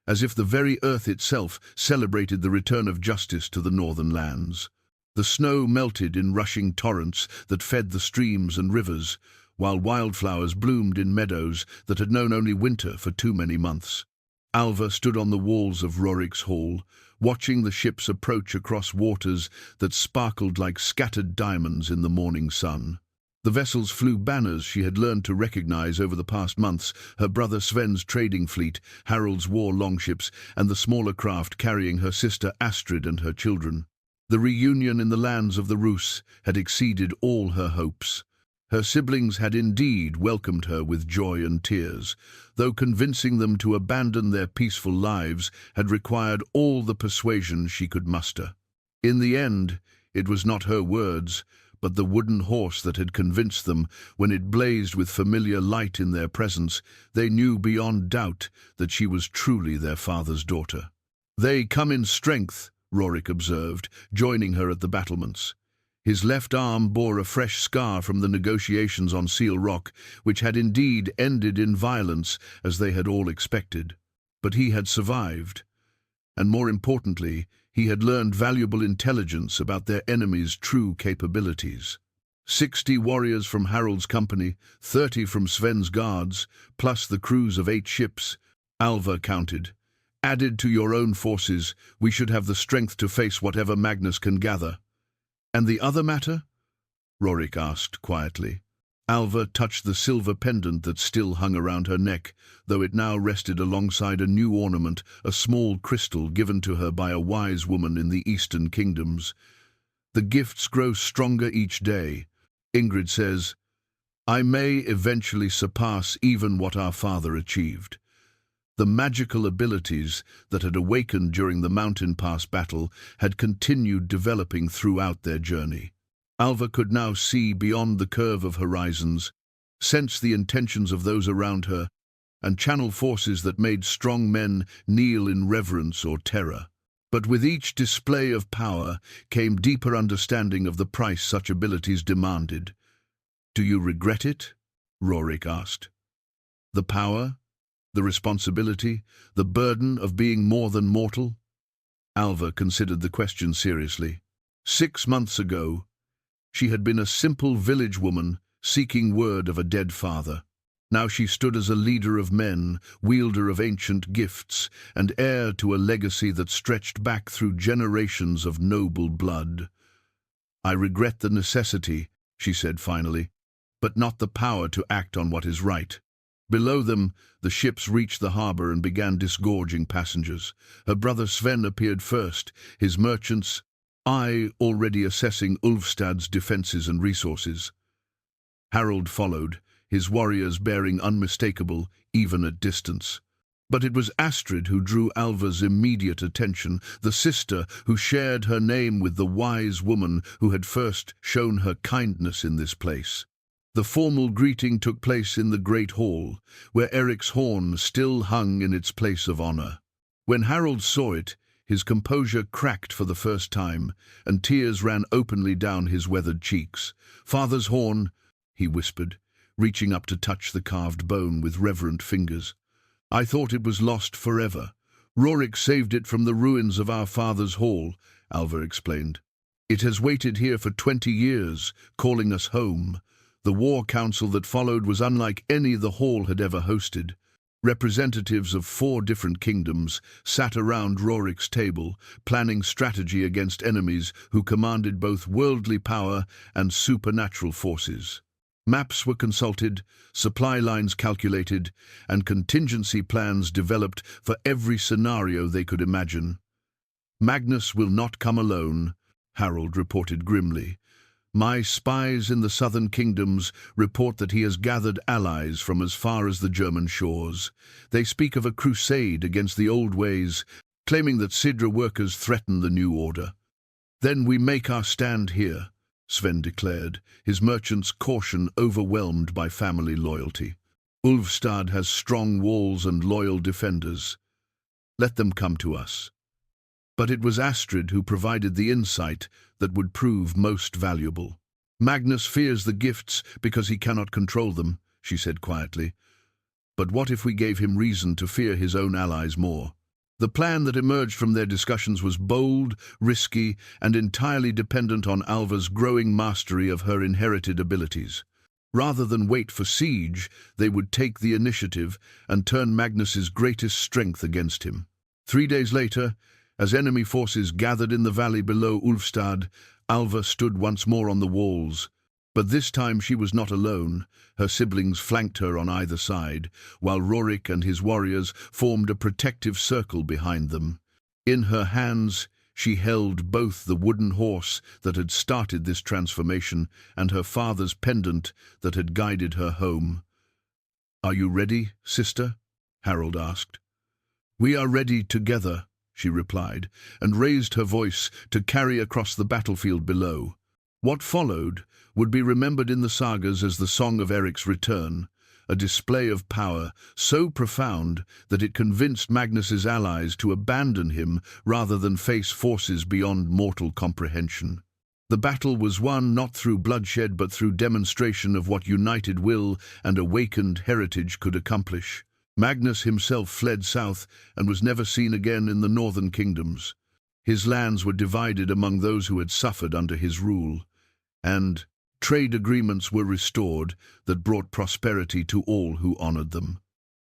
as if the very earth itself celebrated the return of justice to the northern lands. The snow melted in rushing torrents that fed the streams and rivers, while wildflowers bloomed in meadows that had known only winter for too many months. Alva stood on the walls of Rorik's hall, watching the ships approach across waters that sparkled like scattered diamonds in the morning sun. The vessels flew banners she had learned to recognize over the past months, her brother Sven's trading fleet, Harald's war longships, and the smaller craft carrying her sister Astrid and her children. The reunion in the lands of the Rus had exceeded all her hopes. Her siblings had indeed welcomed her with joy and tears, though convincing them to abandon their peaceful lives had required all the persuasion she could muster. In the end, it was not her words, but the wooden horse that had convinced them. When it blazed with familiar light in their presence, they knew beyond doubt that she was truly their father's daughter. "They come in strength," Rorik observed, joining her at the battlements. His left arm bore a fresh scar from the negotiations on Seal Rock, which had indeed ended in violence, as they had all expected. But he had survived, and more importantly, he had learned valuable intelligence about their enemy's true capabilities. 60 warriors from Harald's company, 30 from Sven's guards, plus the crews of 8 ships, Alva counted. Added to your own forces, we should have the strength to face whatever Magnus can gather. "And the other matter?" Rorik asked quietly. Alva touched the silver pendant that still hung around her neck, though it now rested alongside a new ornament, a small crystal given to her by a wise woman in the Eastern Kingdoms. "The gifts grow stronger each day. Ingrid says, I may eventually surpass even what our father achieved." The magical abilities that had awakened during the Mountain Pass battle had continued developing throughout their journey. Alva could now see beyond the curve of horizons, sense the intentions of those around her, and channel forces that made strong men kneel in reverence or terror. But with each display of power came deeper understanding of the price such abilities demanded. "Do you regret it?" Rorik asked. "The power? The responsibility? The burden of being more than mortal?" Alva considered the question seriously. 6 months ago, she had been a simple village woman seeking word of a dead father. Now she stood as a leader of men, wielder of ancient gifts, and heir to a legacy that stretched back through generations of noble blood. "I regret the necessity," she said finally, "but not the power to act on what is right." Below them, the ships reached the harbor and began disgorging passengers. Her brother Sven appeared first, his merchants' eye already assessing Ulfstad's defenses and resources. Harald followed, his warriors bearing unmistakable, even at distance. But it was Astrid who drew Alva's immediate attention, the sister who shared her name with the wise woman who had first shown her kindness in this place. The formal greeting took place in the Great Hall, where Eric's horn still hung in its place of honor. When Harald saw it, his composure cracked for the first time, and tears ran openly down his weathered cheeks. "Father's horn," he whispered, reaching up to touch the carved bone with reverent fingers. "I thought it was lost forever. Rorik saved it from the ruins of our father's hall," Alva explained. "It has waited here for 20 years, calling us home." The war council that followed was unlike any the hall had ever hosted. Representatives of 4 different kingdoms sat around Rorik's table, planning strategy against enemies who commanded both worldly power and supernatural forces. Maps were consulted, supply lines calculated, and contingency plans developed for every scenario they could imagine. "Magnus will not come alone," Harald reported grimly. "My spies in the southern kingdoms report that he has gathered allies from as far as the German shores. They speak of a crusade against the old ways, claiming that Sidra workers threaten the new order." "Then we make our stand here," Sven declared, his merchant's caution overwhelmed by family loyalty. "Ulfstad has strong walls and loyal defenders. Let them come to us." But it was Astrid who provided the insight that would prove most valuable. "Magnus fears the gifts because he cannot control them," she said quietly. "But what if we gave him reason to fear his own allies more?" The plan that emerged from their discussions was bold, risky, and entirely dependent on Alva's growing mastery of her inherited abilities. Rather than wait for siege, they would take the initiative and turn Magnus's greatest strength against him. 3 days later, as enemy forces gathered in the valley below Ulfstad, Alva stood once more on the walls. But this time she was not alone. Her siblings flanked her on either side, while Rorik and his warriors formed a protective circle behind them. In her hands, she held both the wooden horse that had started this transformation and her father's pendant that had guided her home. "Are you ready, sister?" Harald asked. "We are ready together," she replied, and raised her voice to carry across the battlefield below. What followed would be remembered in the sagas as the Song of Eric's Return, a display of power so profound that it convinced Magnus's allies to abandon him rather than face forces beyond mortal comprehension. The battle was won not through bloodshed but through demonstration of what united will and awakened heritage could accomplish. Magnus himself fled south and was never seen again in the northern kingdoms. His lands were divided among those who had suffered under his rule, and trade agreements were restored that brought prosperity to all who honored them.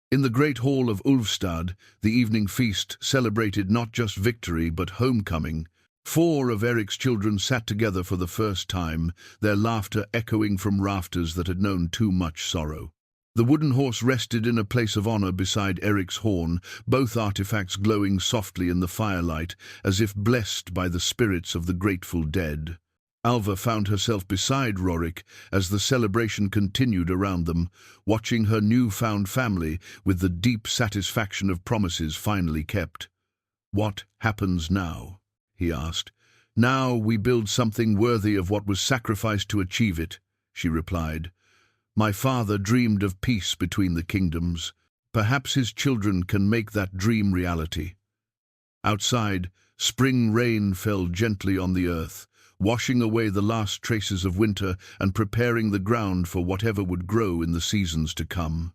In the great hall of Ulfstad, the evening feast celebrated not just victory but homecoming. 4 of Eric's children sat together for the first time, their laughter echoing from rafters that had known too much sorrow. The wooden horse rested in a place of honor beside Eric's horn, both artifacts glowing softly in the firelight, as if blessed by the spirits of the grateful dead. Alva found herself beside Rorik as the celebration continued around them, watching her newfound family with the deep satisfaction of promises finally kept. "What happens now?" he asked. "Now we build something worthy of what was sacrificed to achieve it," she replied. "My father dreamed of peace between the kingdoms. Perhaps his children can make that dream reality." Outside, spring rain fell gently on the earth, washing away the last traces of winter and preparing the ground for whatever would grow in the seasons to come.